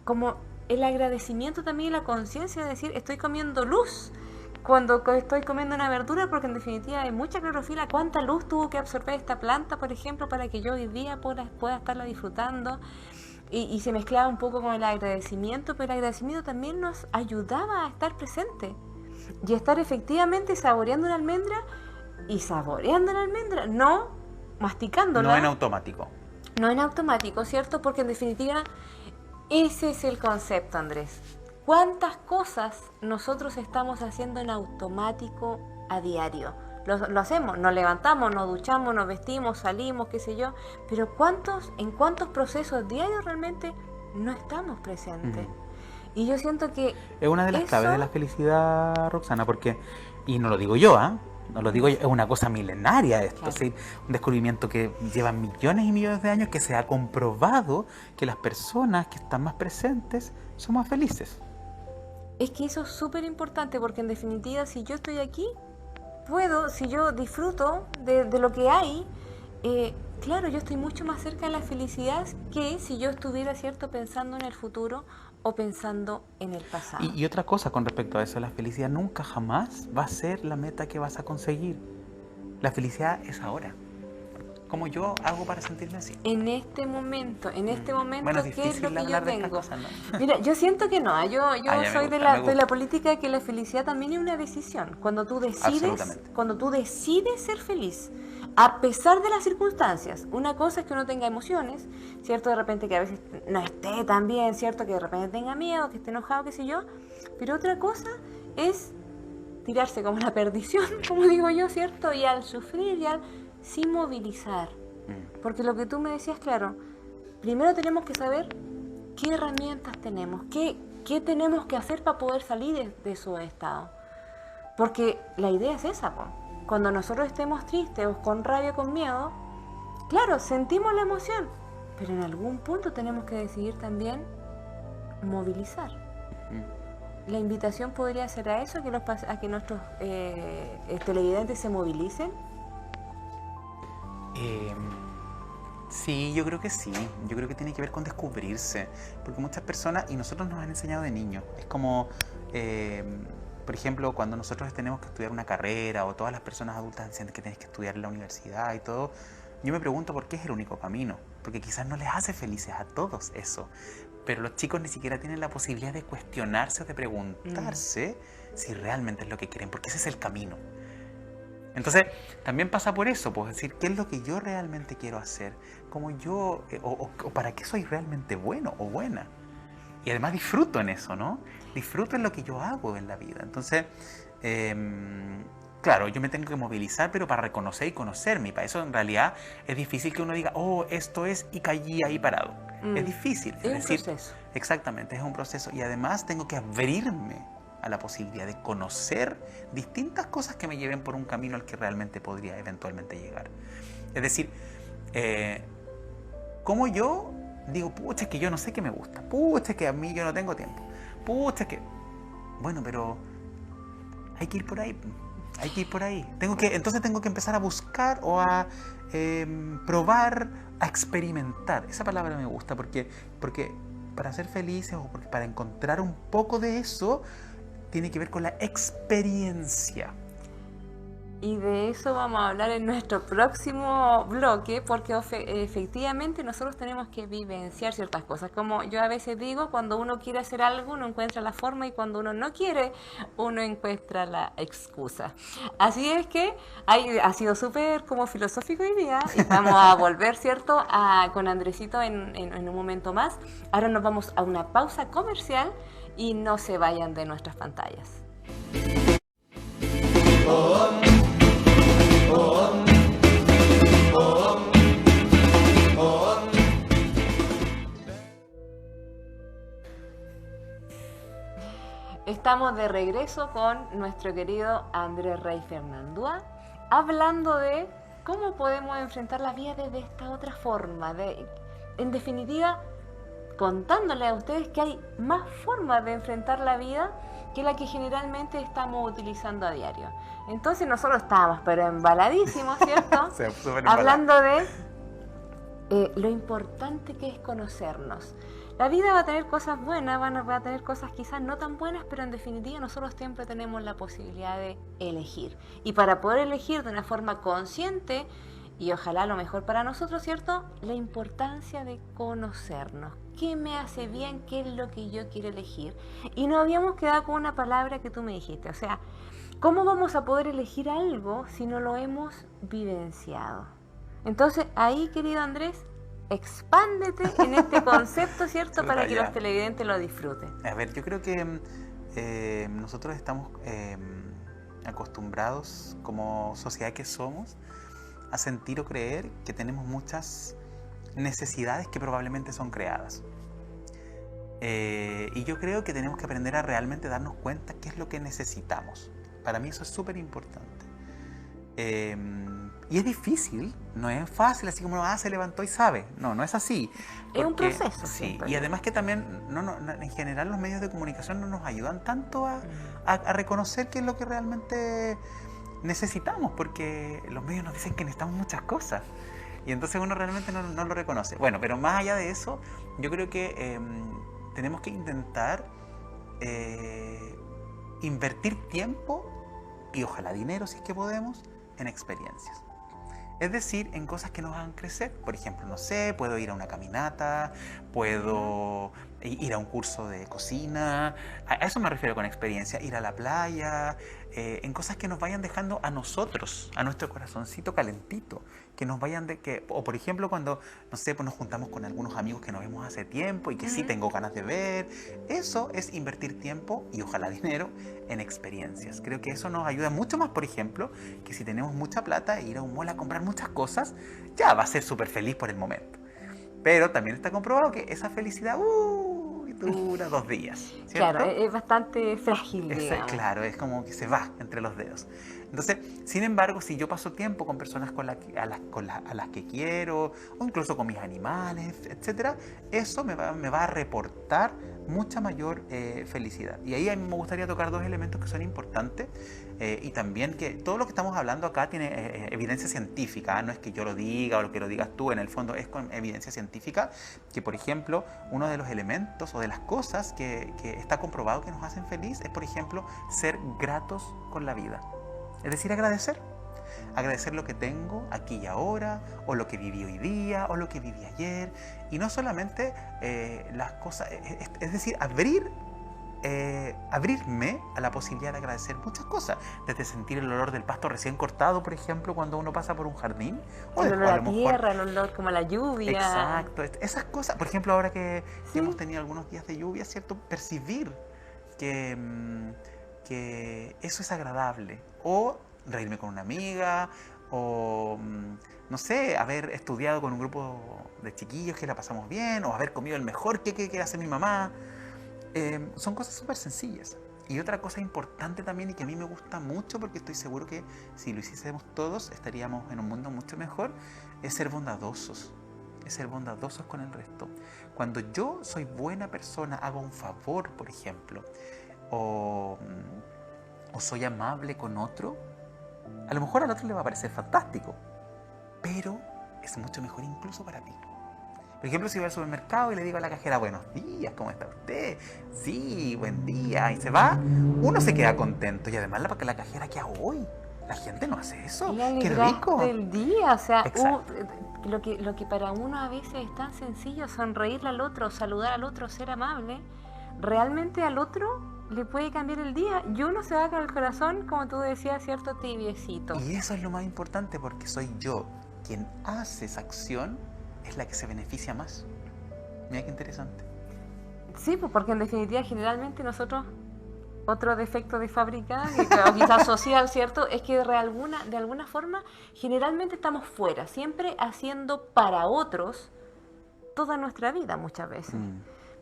como el agradecimiento también y la conciencia de decir, estoy comiendo luz cuando estoy comiendo una verdura, porque en definitiva hay mucha clorofila. ¿Cuánta luz tuvo que absorber esta planta, por ejemplo, para que yo hoy día pueda estarla disfrutando? Y se mezclaba un poco con el agradecimiento, pero el agradecimiento también nos ayudaba a estar presente y estar efectivamente saboreando una almendra y saboreando la almendra, no masticándola. No en automático. No en automático, ¿cierto? Porque en definitiva ese es el concepto, Andrés. ¿Cuántas cosas nosotros estamos haciendo en automático a diario? Lo hacemos, nos levantamos, nos duchamos, nos vestimos, salimos, qué sé yo, pero ¿en cuántos procesos diarios realmente no estamos presentes? Y yo siento que es una de las claves de la felicidad, Roxana, porque, y no lo digo yo, no lo digo yo, es una cosa milenaria esto, claro. ¿sí? Un descubrimiento que lleva millones y millones de años, que se ha comprobado que las personas que están más presentes son más felices. Es que eso es súper importante, porque en definitiva si yo estoy aquí, si yo disfruto de lo que hay, claro, yo estoy mucho más cerca de la felicidad que si yo estuviera, ¿cierto?, pensando en el futuro o pensando en el pasado. Y otra cosa con respecto a eso, la felicidad nunca jamás va a ser la meta que vas a conseguir. La felicidad es ahora. ¿Cómo yo hago para sentirme así? En este momento, Bueno, es ¿qué es lo que yo tengo? Cosas, ¿no? Mira, yo siento que no, yo soy de gusta. la política de que la felicidad también es una decisión. Cuando tú decides ser feliz, a pesar de las circunstancias. Una cosa es que uno tenga emociones, ¿cierto? De repente que a veces no esté tan bien, ¿cierto? Que de repente tenga miedo, que esté enojado, qué sé yo. Pero otra cosa es tirarse como la perdición, como digo yo, ¿cierto? Y al sufrir, sin movilizar. Porque lo que tú me decías, claro, primero tenemos que saber qué herramientas tenemos, qué tenemos que hacer para poder salir de su estado. Porque la idea es esa, po. Cuando nosotros estemos tristes o con rabia, con miedo, claro, sentimos la emoción, pero en algún punto tenemos que decidir también movilizar. La invitación podría ser a eso, a que nuestros televidentes se movilicen. Sí, yo creo que sí. Yo creo que tiene que ver con descubrirse. Porque muchas personas, y nosotros nos han enseñado de niños, es como, por ejemplo, cuando nosotros tenemos que estudiar una carrera o todas las personas adultas dicen que tienes que estudiar en la universidad y todo, yo me pregunto por qué es el único camino. Porque quizás no les hace felices a todos eso. Pero los chicos ni siquiera tienen la posibilidad de cuestionarse o de preguntarse si realmente es lo que quieren, porque ese es el camino. Entonces, también pasa por eso, pues decir, ¿qué es lo que yo realmente quiero hacer? ¿Cómo yo, o para qué soy realmente bueno o buena? Y además disfruto en eso, ¿no? Disfruto en lo que yo hago en la vida. Entonces, claro, yo me tengo que movilizar, pero para reconocer y conocerme. Y para eso, en realidad, es difícil que uno diga, oh, esto es, y caí ahí parado. Es difícil. Es un proceso. Exactamente, es un proceso. Y además tengo que abrirme a la posibilidad de conocer distintas cosas que me lleven por un camino al que realmente podría eventualmente llegar. Es decir, como yo digo, pucha, es que yo no sé qué me gusta, pucha, es que a mí yo no tengo tiempo, pucha, es que... Bueno, pero hay que ir por ahí. Hay que ir por ahí. Entonces tengo que empezar a buscar o a probar, a experimentar. Esa palabra me gusta porque para ser felices o porque para encontrar un poco de eso tiene que ver con la experiencia. Y de eso vamos a hablar en nuestro próximo bloque, porque efectivamente nosotros tenemos que vivenciar ciertas cosas. Como yo a veces digo, cuando uno quiere hacer algo, uno encuentra la forma, y cuando uno no quiere, uno encuentra la excusa. Así es que ha sido súper como filosófico hoy día, y vamos a volver, ¿cierto?, con Andresito en un momento más. Ahora nos vamos a una pausa comercial y no se vayan de nuestras pantallas. Estamos de regreso con nuestro querido Andrés Rey Fernandúa, hablando de cómo podemos enfrentar la vida desde esta otra forma, en definitiva, contándole a ustedes que hay más formas de enfrentar la vida que la que generalmente estamos utilizando a diario. Entonces nosotros estábamos, pero embaladísimos, ¿cierto? Hablando de lo importante que es conocernos. La vida va a tener cosas buenas, va a tener cosas quizás no tan buenas, pero en definitiva nosotros siempre tenemos la posibilidad de elegir. Y para poder elegir de una forma consciente, y ojalá lo mejor para nosotros, ¿cierto?, la importancia de conocernos. ¿Qué me hace bien? ¿Qué es lo que yo quiero elegir? Y nos habíamos quedado con una palabra que tú me dijiste, o sea, ¿cómo vamos a poder elegir algo si no lo hemos vivenciado? Entonces, ahí, querido Andrés, expándete en este concepto, ¿cierto?, para que los televidentes lo disfruten. A ver, yo creo que nosotros estamos acostumbrados, como sociedad que somos, a sentir o creer que tenemos muchas necesidades que probablemente son creadas. Y yo creo que tenemos que aprender a realmente darnos cuenta qué es lo que necesitamos. Para mí eso es súper importante. Y es difícil, no es fácil, así como se levantó y sabe. No es así. Es un proceso. Sí, y además que también, en general, los medios de comunicación no nos ayudan tanto a reconocer qué es lo que realmente necesitamos, porque los medios nos dicen que necesitamos muchas cosas. Y entonces uno realmente no lo reconoce. Bueno, pero más allá de eso, yo creo que tenemos que intentar invertir tiempo y ojalá dinero, si es que podemos, en experiencias. Es decir, en cosas que nos hagan crecer. Por ejemplo, no sé, puedo ir a una caminata, puedo ir a un curso de cocina. A eso me refiero con experiencia. Ir a la playa, en cosas que nos vayan dejando a nosotros, a nuestro corazoncito calentito. Que nos vayan o por ejemplo, cuando, no sé, pues nos juntamos con algunos amigos que no vemos hace tiempo y que sí tengo ganas de ver. Eso es invertir tiempo y ojalá dinero en experiencias. Creo que eso nos ayuda mucho más, por ejemplo, que si tenemos mucha plata, ir a un mall a comprar muchas cosas, ya va a ser súper feliz por el momento. Pero también está comprobado que esa felicidad dura 2 días, ¿cierto? Claro, es bastante frágil, claro, es como que se va entre los dedos. Entonces, sin embargo, si yo paso tiempo con personas a las que quiero, o incluso con mis animales, etcétera, eso me va a reportar mucha mayor felicidad. Y ahí a mí me gustaría tocar 2 elementos que son importantes, y también que todo lo que estamos hablando acá tiene evidencia científica, no es que yo lo diga o lo que lo digas tú, en el fondo es con evidencia científica, que por ejemplo, uno de los elementos o de las cosas que está comprobado que nos hacen feliz es, por ejemplo, ser gratos con la vida. Es decir, agradecer lo que tengo aquí y ahora, o lo que viví hoy día, o lo que viví ayer, y no solamente las cosas, es decir, abrirme a la posibilidad de agradecer muchas cosas, desde sentir el olor del pasto recién cortado, por ejemplo, cuando uno pasa por un jardín, o el olor a la tierra, el olor como a la lluvia. Exacto, esas cosas, por ejemplo, ahora que hemos tenido algunos días de lluvia, ¿cierto? Percibir que eso es agradable, o reírme con una amiga, o no sé, haber estudiado con un grupo de chiquillos que la pasamos bien, o haber comido el mejor que hace mi mamá. Son cosas súper sencillas. Y otra cosa importante también, y que a mí me gusta mucho, porque estoy seguro que si lo hiciésemos todos estaríamos en un mundo mucho mejor, es ser bondadosos. Es ser bondadosos con el resto. Cuando yo soy buena persona, hago un favor, por ejemplo, o soy amable con otro, A lo mejor al otro le va a parecer fantástico, pero es mucho mejor incluso para ti. Por ejemplo, si voy al supermercado y le digo a la cajera, buenos días, ¿cómo está usted? Sí, buen día, y se va, uno se queda contento y además la cajera, ¿qué hago hoy? La gente no hace eso. Y ¡Qué rico! del día, o sea, Exacto. lo que para uno a veces es tan sencillo, sonreírle al otro, saludar al otro, ser amable, realmente al otro le puede cambiar el día y uno se va con el corazón, como tú decías, cierto, tibiecito. Y eso es lo más importante porque soy yo quien hace esa acción, es la que se beneficia más. Mira qué interesante. Sí, pues porque en definitiva generalmente nosotros, otro defecto de fábrica, o quizás social, ¿cierto? Es que de alguna forma generalmente estamos fuera, siempre haciendo para otros toda nuestra vida muchas veces.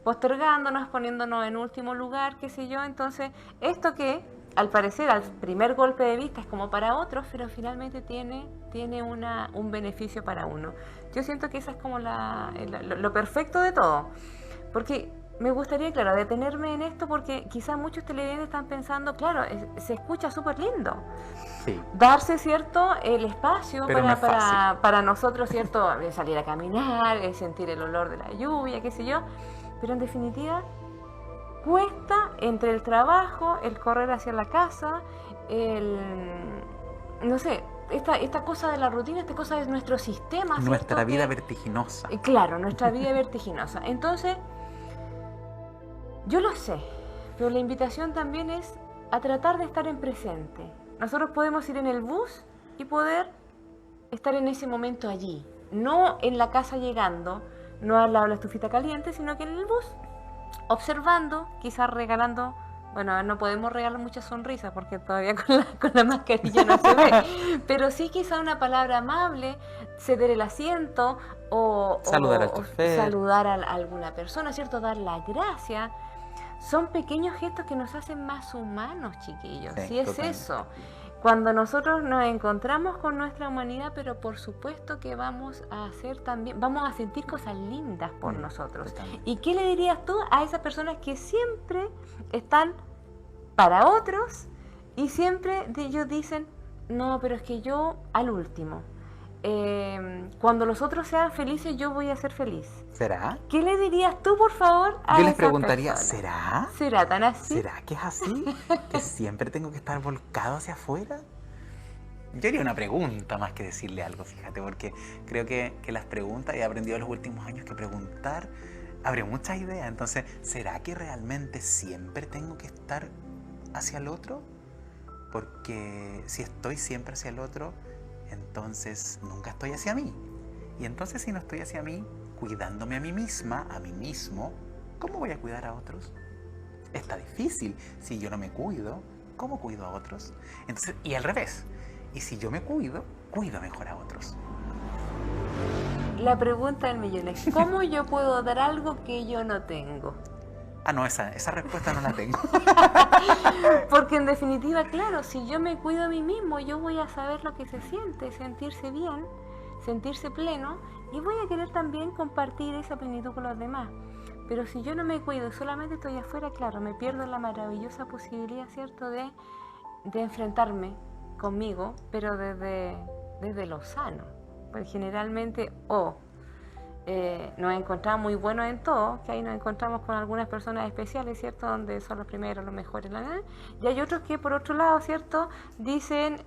Postergándonos, poniéndonos en último lugar, qué sé yo. Entonces, esto que al parecer al primer golpe de vista es como para otros, pero finalmente tiene un beneficio para uno. Yo siento que esa es como lo perfecto de todo. Porque me gustaría, claro, detenerme en esto porque quizás muchos televidentes están pensando, claro, se escucha súper lindo. Sí. Darse, ¿cierto?, el espacio Pero no es fácil. para nosotros, ¿cierto?, salir a caminar, sentir el olor de la lluvia, qué sé yo. Pero en definitiva, cuesta entre el trabajo, el correr hacia la casa, no sé, esta cosa de la rutina, esta cosa de nuestro sistema, ¿cierto? Nuestra vida vertiginosa. Claro, nuestra vida vertiginosa. Entonces, yo lo sé, pero la invitación también es a tratar de estar en presente. Nosotros podemos ir en el bus y poder estar en ese momento allí, no en la casa llegando, no al lado de la estufita caliente, sino que en el bus, observando, quizás regalando, bueno, no podemos regalar muchas sonrisas porque todavía con la mascarilla no se ve, pero sí quizá una palabra amable, ceder el asiento o saludar al chofer, saludar a alguna persona, ¿cierto? Dar la gracia. Son pequeños gestos que nos hacen más humanos, chiquillos. Sí, es totalmente. Eso. Cuando nosotros nos encontramos con nuestra humanidad, pero por supuesto que vamos a hacer también, vamos a sentir cosas lindas por nosotros. Totalmente. ¿Y qué le dirías tú a esas personas que siempre están para otros y siempre ellos dicen, no, pero es que yo al último, cuando los otros sean felices yo voy a ser feliz? ¿Será? ¿Qué le dirías tú, por favor, a Yo les esa preguntaría, persona? ¿será? ¿Será tan así? ¿Será que es así? ¿Que siempre tengo que estar volcado hacia afuera? Yo haría una pregunta más que decirle algo, fíjate, porque creo que las preguntas, he aprendido en los últimos años que preguntar abre muchas ideas. Entonces, ¿será que realmente siempre tengo que estar hacia el otro? Porque si estoy siempre hacia el otro, entonces nunca estoy hacia mí. Y entonces si no estoy hacia mí, cuidándome a mí misma, a mí mismo, ¿cómo voy a cuidar a otros? Está difícil. Si yo no me cuido, ¿cómo cuido a otros? Entonces, y al revés. Y si yo me cuido, cuido mejor a otros. La pregunta del millón es, ¿cómo yo puedo dar algo que yo no tengo? Ah, no, esa respuesta no la tengo. Porque en definitiva, claro, si yo me cuido a mí mismo, yo voy a saber lo que se siente, sentirse bien, sentirse pleno, y voy a querer también compartir esa plenitud con los demás. Pero si yo no me cuido, solamente estoy afuera, claro, me pierdo la maravillosa posibilidad, ¿cierto?, de enfrentarme conmigo, pero desde lo sano. Pues generalmente, nos encontramos muy buenos en todo, que ahí nos encontramos con algunas personas especiales, ¿cierto?, donde son los primeros, los mejores, y hay otros que por otro lado, ¿cierto?, dicen,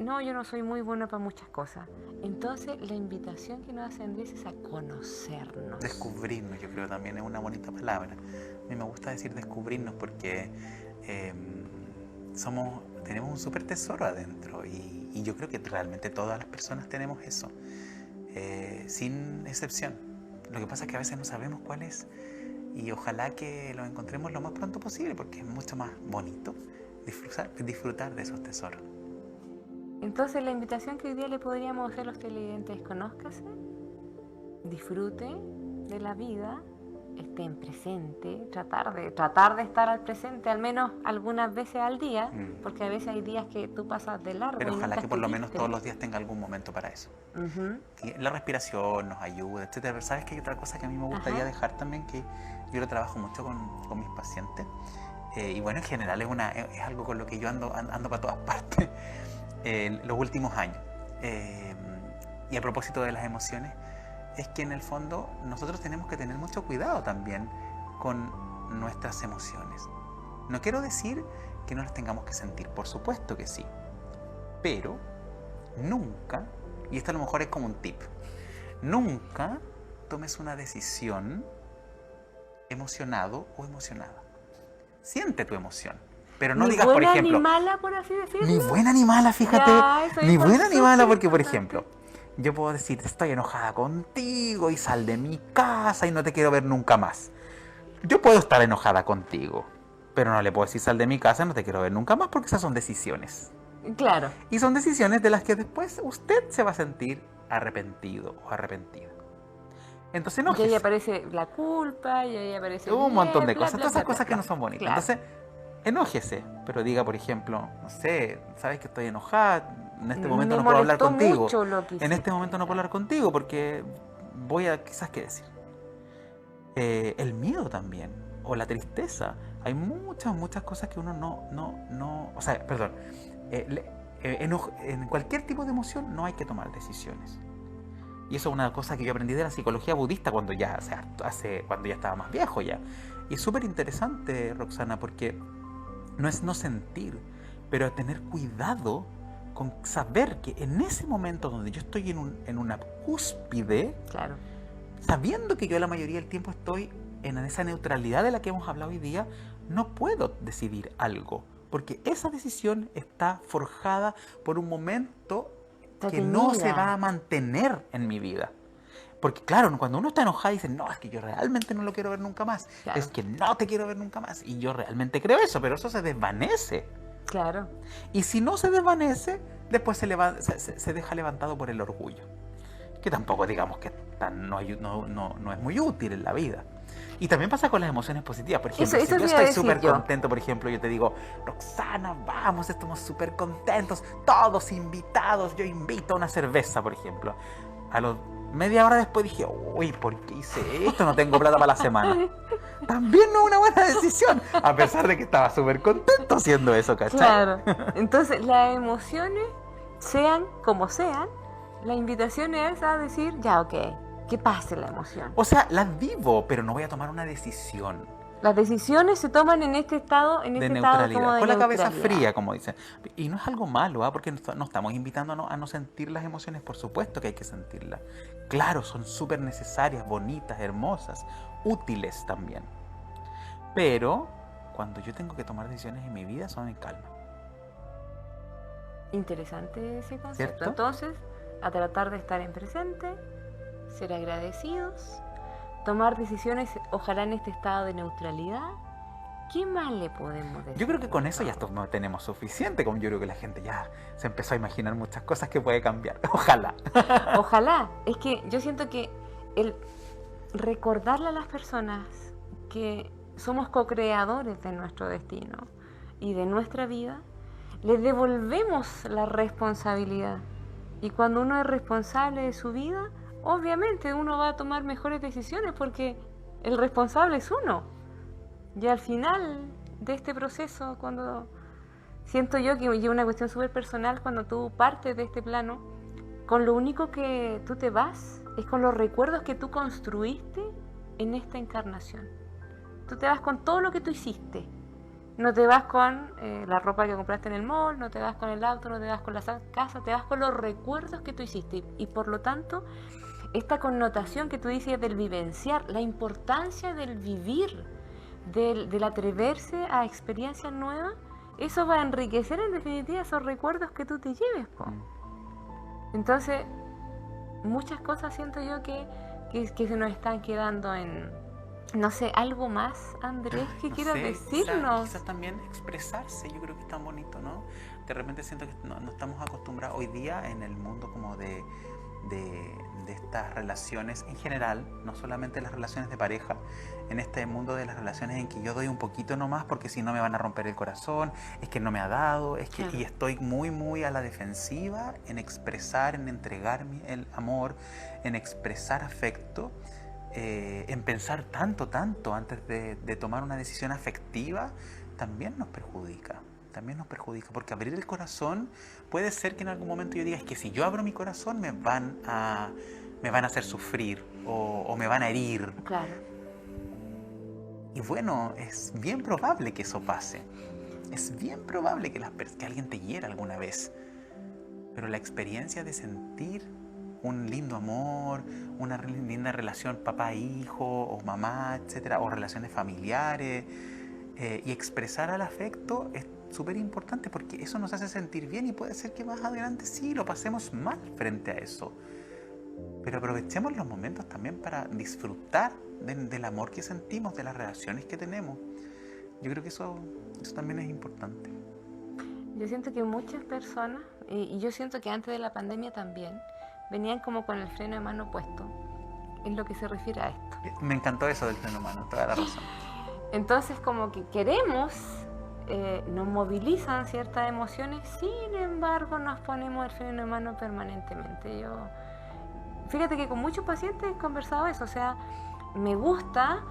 no, yo no soy muy bueno para muchas cosas. Entonces la invitación que nos hace Andrés es a conocernos. Descubrirnos, yo creo también es una bonita palabra. A mí me gusta decir descubrirnos porque tenemos un súper tesoro adentro y yo creo que realmente todas las personas tenemos eso, sin excepción. Lo que pasa es que a veces no sabemos cuál es y ojalá que lo encontremos lo más pronto posible porque es mucho más bonito disfrutar de esos tesoros. Entonces la invitación que hoy día le podríamos hacer a los televidentes es conózcase, disfrute de la vida, estén presente, tratar de estar al presente al menos algunas veces al día, porque a veces hay días que tú pasas de largo. Pero ojalá que por lo menos todos los días tenga algún momento para eso. La respiración nos ayuda, etcétera. Pero ¿sabes que hay otra cosa que a mí me gustaría dejar también? Que yo lo trabajo mucho con mis pacientes. Y bueno, en general es algo con lo que yo ando para todas partes. los últimos años. Y a propósito de las emociones, es que en el fondo nosotros tenemos que tener mucho cuidado también con nuestras emociones. No quiero decir que no las tengamos que sentir, por supuesto que sí, pero nunca, y esto a lo mejor es como un tip, nunca tomes una decisión emocionado o emocionada. Siente tu emoción, pero no digas, por ejemplo, ni mala, por así decirlo. ni buena ni mala, fíjate, ni buena ni mala, porque por ejemplo, yo puedo decir, estoy enojada contigo y sal de mi casa y no te quiero ver nunca más. Yo puedo estar enojada contigo, pero no le puedo decir sal de mi casa, no te quiero ver nunca más, porque esas son decisiones. Claro. Y son decisiones de las que después usted se va a sentir arrepentido o arrepentida. Entonces Y ahí enójese. aparece la culpa, y ahí aparece Un montón de cosas, bla, todas esas bla, cosas que bla. no son bonitas. Claro. Entonces, enójese, pero diga, por ejemplo, no sé, sabes que estoy enojada, en este momento Me no puedo hablar molestó contigo. mucho lo que En hiciste. este momento no puedo hablar contigo porque voy a quizás qué decir. El miedo también, o la tristeza. Hay muchas cosas que uno no, o sea, perdón, en cualquier tipo de emoción no hay que tomar decisiones. Y eso es una cosa que yo aprendí de la psicología budista cuando ya, o sea, cuando ya estaba más viejo ya. Y es súper interesante, Roxana, porque no es no sentir, pero tener cuidado con saber que en ese momento donde yo estoy en una cúspide, Claro. sabiendo que yo la mayoría del tiempo estoy en esa neutralidad de la que hemos hablado hoy día, no puedo decidir algo, porque esa decisión está forjada por un momento que no se va a mantener en mi vida. Porque claro, cuando uno está enojado dice, no, es que yo realmente no lo quiero ver nunca más. Claro. Es que no te quiero ver nunca más. Y yo realmente creo eso, pero eso se desvanece. Claro. Y si no se desvanece, después se deja levantado por el orgullo. Que tampoco digamos que no es muy útil en la vida. Y también pasa con las emociones positivas. Por ejemplo, Eso si yo te iba a estoy decir súper yo. contento, por ejemplo, yo te digo, Roxana, vamos, estamos súper contentos, todos invitados, yo invito a una cerveza, por ejemplo. A los media hora después dije, uy, ¿por qué hice esto? No tengo plata para la semana. También no es una buena decisión, a pesar de que estaba súper contento haciendo eso, ¿cachai? Claro. Entonces, las emociones, sean como sean, la invitación es a decir, ya, ok, que pase la emoción. O sea, las vivo, pero no voy a tomar una decisión Las decisiones se toman en este estado, de estado neutralidad, como de con la cabeza neutralidad. fría, como dicen. Y no es algo malo, ¿ah? Porque no estamos invitando a no sentir las emociones, por supuesto que hay que sentirlas. Claro, son súper necesarias, bonitas, hermosas, útiles también. Pero cuando yo tengo que tomar decisiones en mi vida son en calma. Interesante ese concepto. ¿Cierto? Entonces, a tratar de estar en presente, ser agradecidos, tomar decisiones, ojalá en este estado de neutralidad. ¿Qué más le podemos decir? Yo creo que con eso ya tenemos suficiente. Como yo creo que la gente ya se empezó a imaginar muchas cosas que puede cambiar. Ojalá. Ojalá. Es que yo siento que el recordarle a las personas que somos co-creadores de nuestro destino y de nuestra vida, les devolvemos la responsabilidad. Y cuando uno es responsable de su vida, obviamente uno va a tomar mejores decisiones porque el responsable es uno. Y al final de este proceso, cuando siento yo que es una cuestión súper personal, cuando tú partes de este plano, con lo único que tú te vas es con los recuerdos que tú construiste en esta encarnación. Tú te vas con todo lo que tú hiciste. No te vas con la ropa que compraste en el mall, no te vas con el auto, no te vas con la casa, te vas con los recuerdos que tú hiciste. Y por lo tanto, esta connotación que tú dices del vivenciar, la importancia del vivir, del atreverse a experiencias nuevas, eso va a enriquecer en definitiva esos recuerdos que tú te lleves, po. Entonces, muchas cosas siento yo que se nos están quedando en, no sé, algo más, Andrés, que No quieras sé, decirnos. quizás también expresarse, yo creo que es tan bonito, ¿no? De repente siento que no estamos acostumbrados hoy día en el mundo como de estas relaciones en general, no solamente las relaciones de pareja, en este mundo de las relaciones en que yo doy un poquito nomás porque si no me van a romper el corazón, es que no me ha dado, es que Claro. y estoy muy a la defensiva en expresar, en entregar el amor, en expresar afecto, en pensar tanto antes de tomar una decisión afectiva, también nos perjudica. también nos perjudica, porque abrir el corazón puede ser que en algún momento yo diga, es que si yo abro mi corazón me van a hacer sufrir o me van a herir. Claro. Y bueno, es bien probable que eso pase. Es bien probable que alguien te hiera alguna vez. Pero la experiencia de sentir un lindo amor, una linda relación papá-hijo o mamá, etcétera, o relaciones familiares, y expresar al afecto es súper importante porque eso nos hace sentir bien y puede ser que más adelante sí lo pasemos mal frente a eso. Pero aprovechemos los momentos también para disfrutar del amor que sentimos, de las relaciones que tenemos. Yo creo que eso también es importante. Yo siento que muchas personas, y yo siento que antes de la pandemia también, venían como con el freno de mano puesto en lo que se refiere a esto. Me encantó eso del freno de mano, toda la razón. Entonces como que queremos, nos movilizan ciertas emociones, sin embargo nos ponemos el freno de mano permanentemente. Fíjate que con muchos pacientes he conversado eso, o sea, me gusta,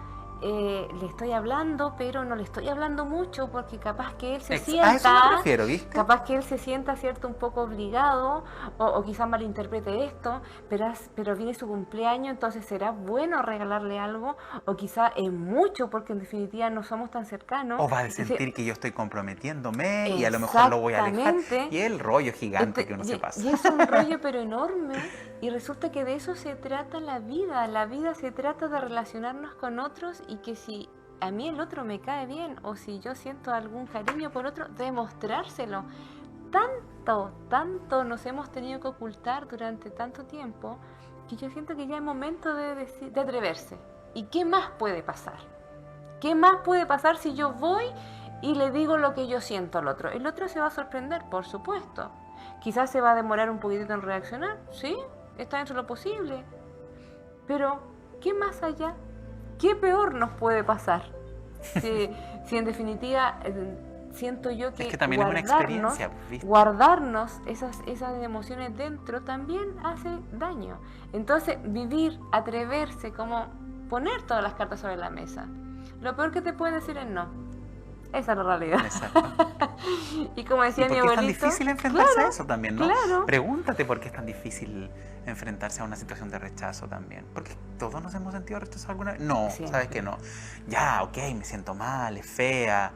le estoy hablando, pero no le estoy hablando mucho porque capaz que él se sienta, a eso me refiero, ¿viste? capaz que él se sienta, cierto, un poco obligado o quizás malinterprete esto, pero viene su cumpleaños, entonces será bueno regalarle algo, o quizás es mucho porque en definitiva no somos tan cercanos. O va a sentir que yo estoy comprometiéndome y a lo mejor lo voy a alejar. Y el rollo gigante que uno se pasa. Y es un rollo pero enorme, y resulta que de eso se trata la vida se trata de relacionarnos con otros, y que si a mí el otro me cae bien o si yo siento algún cariño por otro, demostrárselo. Tanto nos hemos tenido que ocultar durante tanto tiempo que yo siento que ya es momento de atreverse. ¿Y qué más puede pasar? ¿Qué más puede pasar si yo voy y le digo lo que yo siento al otro? El otro se va a sorprender, por supuesto. Quizás se va a demorar un poquitito en reaccionar, ¿sí? Está dentro de lo posible. Pero, ¿qué más allá? ¿Qué peor nos puede pasar? Si en definitiva siento yo que, es que también es una experiencia, ¿viste? Guardarnos esas emociones dentro también hace daño. Entonces, vivir, atreverse, como poner todas las cartas sobre la mesa. Lo peor que te pueden decir es no. Esa es la realidad. Exacto. Y como decía mi abuelito, es tan difícil enfrentarse a eso también, ¿no? Claro. Pregúntate por qué es tan difícil enfrentarse a una situación de rechazo también. Porque todos nos hemos sentido rechazados alguna vez. No, Siempre. sabes que no. Ya, ok, me siento mal, es fea.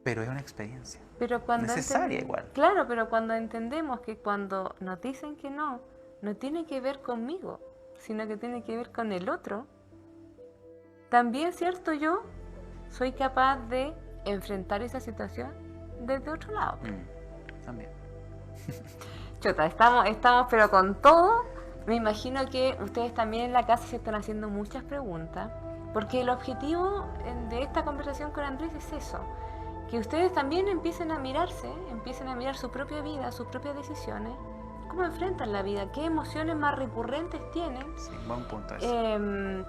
Pero es una experiencia. Pero cuando necesaria igual. Claro, pero cuando entendemos que cuando nos dicen que no tiene que ver conmigo, sino que tiene que ver con el otro, también, cierto, yo soy capaz de enfrentar esa situación desde otro lado. También. Chota, estamos pero con todo. Me imagino que ustedes también en la casa se están haciendo muchas preguntas, porque el objetivo de esta conversación con Andrés es eso, que ustedes también empiecen a mirarse, empiecen a mirar su propia vida, sus propias decisiones, cómo enfrentan la vida, qué emociones más recurrentes tienen. Sí, buen punto eso.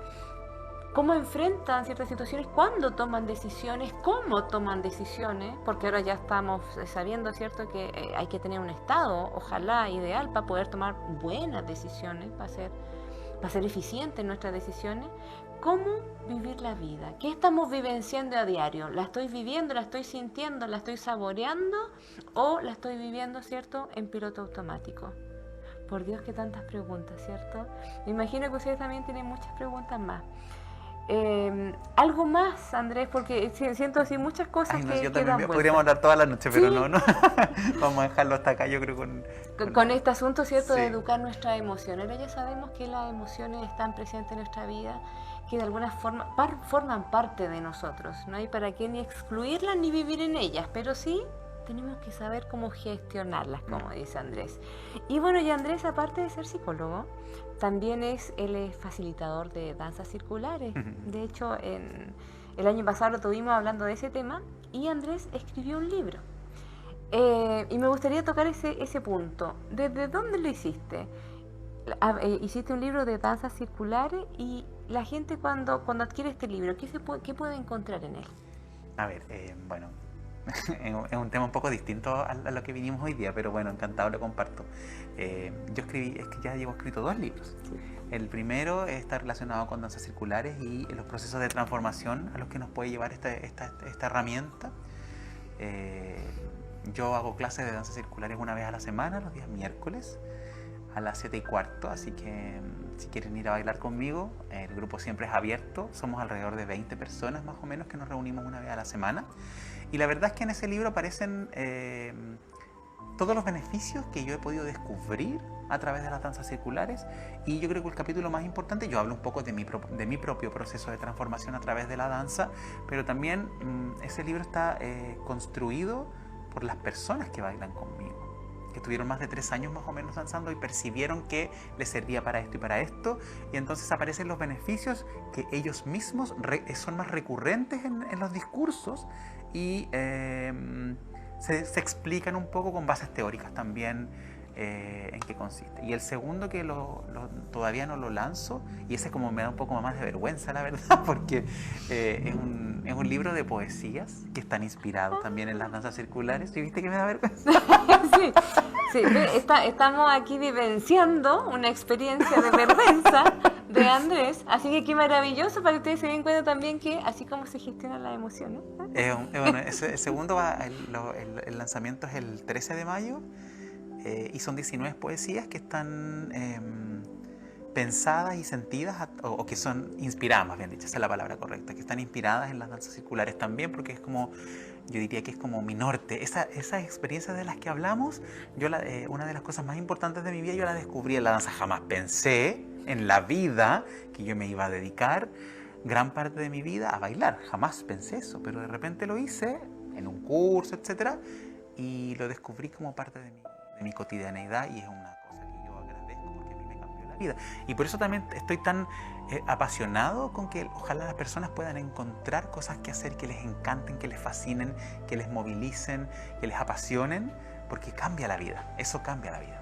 Cómo enfrentan ciertas situaciones, cuándo toman decisiones, cómo toman decisiones, porque ahora ya estamos sabiendo, ¿cierto?, que hay que tener un estado, ojalá ideal, para poder tomar buenas decisiones, para ser eficientes en nuestras decisiones. ¿Cómo vivir la vida? ¿Qué estamos vivenciando a diario? ¿La estoy viviendo, la estoy sintiendo, la estoy saboreando o la estoy viviendo, ¿cierto?, en piloto automático? Por Dios, que tantas preguntas, ¿cierto? Me imagino que ustedes también tienen muchas preguntas más. Algo más, Andrés, porque siento así muchas cosas. Ay, no, que yo también dan podríamos hablar toda la noche, pero no. Vamos a dejarlo hasta acá, yo creo, con este asunto, ¿cierto?, sí, de educar nuestras emociones. Ahora ya sabemos que las emociones están presentes en nuestra vida, que de alguna forma forman parte de nosotros. No hay para qué ni excluirlas ni vivir en ellas, pero sí tenemos que saber cómo gestionarlas, como dice Andrés. Y bueno, y Andrés, aparte de ser psicólogo, también él es facilitador de danzas circulares. De hecho, el año pasado lo tuvimos hablando de ese tema, y Andrés escribió un libro. Y me gustaría tocar ese punto. ¿Desde dónde lo hiciste? Hiciste un libro de danzas circulares, y la gente cuando adquiere este libro, ¿qué puede encontrar en él? A ver, bueno, es un tema un poco distinto a lo que vinimos hoy día, pero bueno, encantado, lo comparto. Yo escribí, es que ya llevo escrito 2 libros. Sí. El primero está relacionado con danzas circulares y los procesos de transformación a los que nos puede llevar esta herramienta. Yo hago clases de danzas circulares una vez a la semana, los días miércoles, a las 7:15, así que si quieren ir a bailar conmigo, el grupo siempre es abierto, somos alrededor de 20 personas más o menos que nos reunimos una vez a la semana, y la verdad es que en ese libro aparecen todos los beneficios que yo he podido descubrir a través de las danzas circulares, y yo creo que el capítulo más importante, yo hablo un poco de mi propio proceso de transformación a través de la danza, pero también ese libro está construido por las personas que bailan conmigo, que tuvieron más de 3 años más o menos danzando y percibieron que les servía para esto y para esto, y entonces aparecen los beneficios que ellos mismos son más recurrentes en los discursos, y se explican un poco con bases teóricas también en qué consiste. Y el segundo, que todavía no lo lanzo, y ese como me da un poco más de vergüenza, la verdad, porque es un libro de poesías que están inspirados también en las danzas circulares. ¿Y viste que me da vergüenza? Sí, estamos aquí vivenciando una experiencia de vergüenza de Andrés, así que qué maravilloso para que ustedes se den cuenta también que así como se gestionan las emociones. Bueno, el segundo el lanzamiento es el 13 de mayo, y son 19 poesías que están pensadas y sentidas, o que son inspiradas, más bien dicho, esa es la palabra correcta, que están inspiradas en las danzas circulares también, porque es como, yo diría que es como mi norte. Esas experiencias de las que hablamos, una de las cosas más importantes de mi vida, yo la descubrí en la danza. Jamás pensé en la vida que yo me iba a dedicar gran parte de mi vida a bailar, jamás pensé eso, pero de repente lo hice en un curso, etcétera, y lo descubrí como parte de mi cotidianeidad, y es una cosa que yo agradezco porque a mí me cambió la vida. Y por eso también estoy tan apasionado con que ojalá las personas puedan encontrar cosas que hacer que les encanten, que les fascinen, que les movilicen, que les apasionen, porque cambia la vida, eso cambia la vida.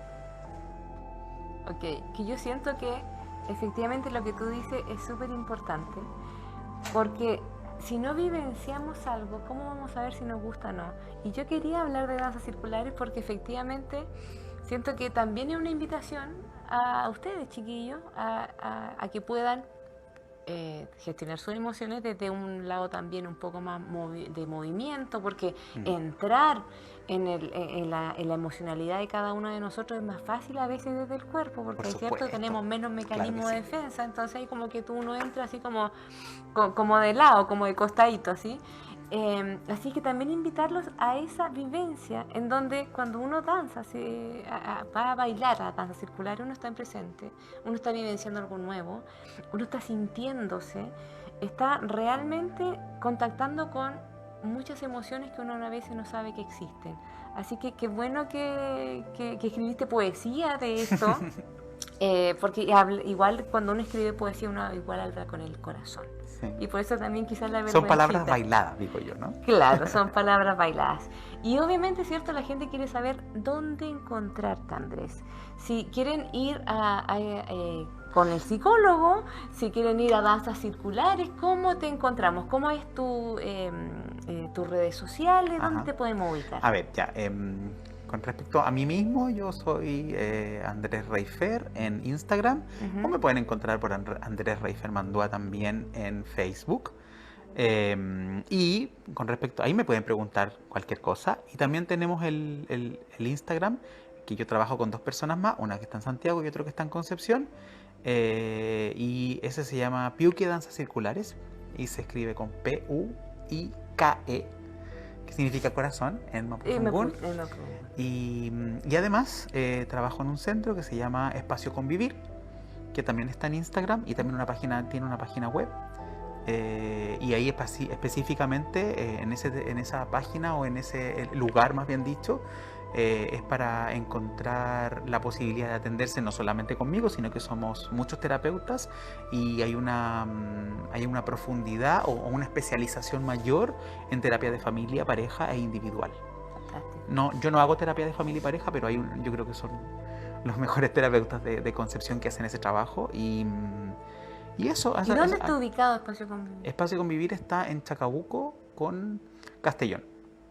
Ok, que yo siento que efectivamente lo que tú dices es súper importante, porque si no vivenciamos algo, ¿cómo vamos a ver si nos gusta o no? Y yo quería hablar de danzas circulares porque efectivamente siento que también es una invitación a ustedes, chiquillos, a que puedan gestionar sus emociones desde un lado también un poco más de movimiento, porque entrar en la emocionalidad de cada uno de nosotros es más fácil a veces desde el cuerpo, porque es cierto, tenemos menos mecanismos de defensa, entonces ahí como que uno entra así como de lado, como de costadito, así. Así que también invitarlos a esa vivencia en donde cuando uno danza, va a bailar a danza circular, uno está en presente, uno está vivenciando algo nuevo, uno está sintiéndose, está realmente contactando con muchas emociones que uno a veces no sabe que existen. Así que qué bueno que escribiste poesía de esto, porque igual cuando uno escribe poesía uno igual habla con el corazón. Sí. Y por eso también quizás la vergüenza. Son palabras bailadas, digo yo, ¿no? Claro, son palabras bailadas. Y obviamente, ¿cierto? La gente quiere saber dónde encontrarte, Andrés. Si quieren ir con el psicólogo, si quieren ir a danzas circulares, ¿cómo te encontramos? ¿Cómo es tus redes sociales? ¿Dónde te podemos ubicar? A ver, ya. Con respecto a mí mismo, yo soy Andrés Reifer en Instagram, o me pueden encontrar por Andrés Reifer Mandúa también en Facebook. Y con respecto, ahí me pueden preguntar cualquier cosa. Y también tenemos el Instagram, que yo trabajo con 2 personas más, una que está en Santiago y otro que está en Concepción. Y ese se llama Piuque Danzas Circulares, y se escribe con P-U-I-K-E, que significa corazón en Mapudungun. Y además trabajo en un centro que se llama Espacio Convivir, que también está en Instagram, y también tiene una página web. Y ahí específicamente en esa página, o en ese lugar más bien dicho, es para encontrar la posibilidad de atenderse no solamente conmigo, sino que somos muchos terapeutas, y hay una profundidad o una especialización mayor en terapia de familia, pareja e individual. No, yo no hago terapia de familia y pareja, pero yo creo que son los mejores terapeutas de Concepción que hacen ese trabajo. Y eso. ¿Y dónde está ubicado Espacio Convivir? Espacio Convivir está en Chacabuco con Castellón.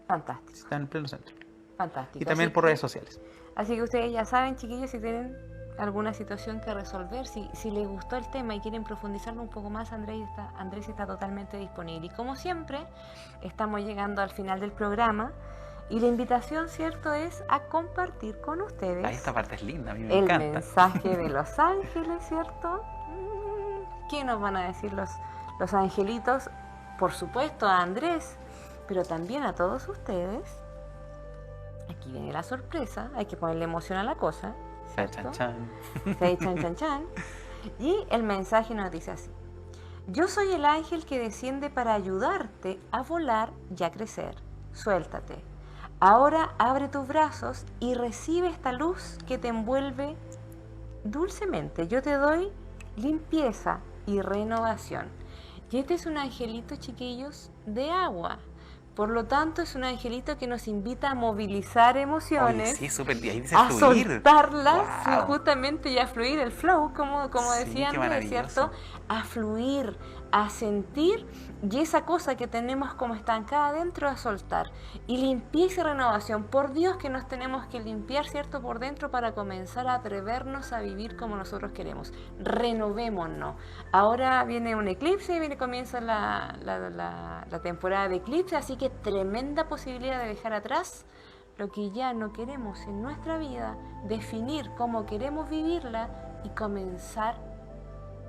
Fantástico. Está en el pleno centro. Fantástico. Y también por redes sociales. Así que ustedes ya saben, chiquillos, si tienen alguna situación que resolver, si les gustó el tema y quieren profundizarlo un poco más, Andrés está totalmente disponible. Y como siempre, estamos llegando al final del programa y la invitación, ¿cierto?, es a compartir con ustedes. Ay, esta parte es linda, a mí me el encanta. mensaje de los ángeles, ¿cierto? ¿Qué nos van a decir los angelitos? Por supuesto a Andrés, pero también a todos ustedes. Aquí viene la sorpresa, hay que ponerle emoción a la cosa, ¿cierto? Chan, Sí, chan, chan, chan. Y el mensaje nos dice así: yo soy el ángel que desciende para ayudarte a volar y a crecer. Suéltate. Ahora abre tus brazos y recibe esta luz que te envuelve dulcemente. Yo te doy limpieza y renovación. Y este es un angelito, chiquillos, de agua. Por lo tanto, es un angelito que nos invita a movilizar emociones, Oye, sí, súper, y ahí dice a fluir. soltarlas, Wow. justamente, y a fluir el flow, como Sí, decía qué Andrés, ¿cierto? maravilloso. A fluir, a sentir, y esa cosa que tenemos como estancada adentro a soltar. Y limpieza y renovación. Por Dios que nos tenemos que limpiar, ¿cierto?, por dentro para comenzar a atrevernos a vivir como nosotros queremos. Renovémonos. Ahora viene un eclipse, comienza la temporada de eclipse, así que tremenda posibilidad de dejar atrás lo que ya no queremos en nuestra vida, definir cómo queremos vivirla y comenzar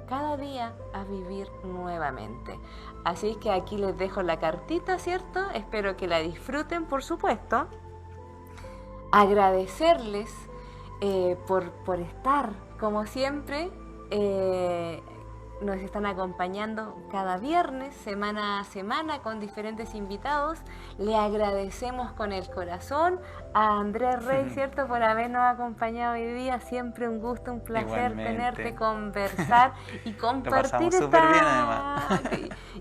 cada día a vivir nuevamente. Así que aquí les dejo la cartita, ¿cierto? Espero que la disfruten, por supuesto. Agradecerles por estar, como siempre. Nos están acompañando cada viernes, semana a semana, con diferentes invitados. Le agradecemos con el corazón a Andrés Rey, ¿cierto?, por habernos acompañado hoy día. Siempre un gusto, un placer Igualmente. tenerte, conversar y compartir súper bien, además.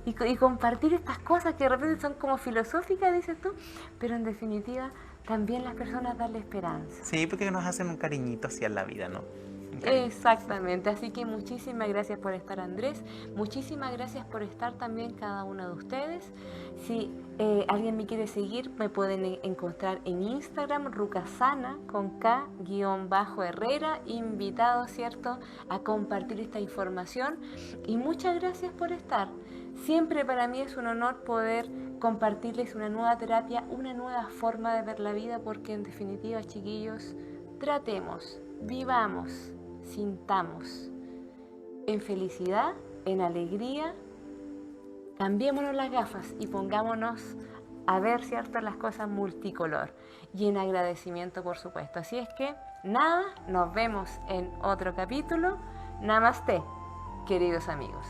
y compartir estas cosas que de repente son como filosóficas, dices tú, pero en definitiva también las personas darle esperanza. Sí, porque nos hacen un cariñito hacia la vida, ¿no? Exactamente, así que muchísimas gracias por estar, Andrés, muchísimas gracias por estar también cada uno de ustedes. Si alguien me quiere seguir, me pueden encontrar en Instagram, Rucasana, con K_Herrera, invitado, ¿cierto?, a compartir esta información, y muchas gracias por estar. Siempre para mí es un honor poder compartirles una nueva terapia, una nueva forma de ver la vida, porque en definitiva, chiquillos, tratemos, vivamos, sintamos en felicidad, en alegría, cambiémonos las gafas y pongámonos a ver, ¿cierto?, las cosas multicolor, y en agradecimiento, por supuesto. Así es que, nada, nos vemos en otro capítulo. Namaste, queridos amigos.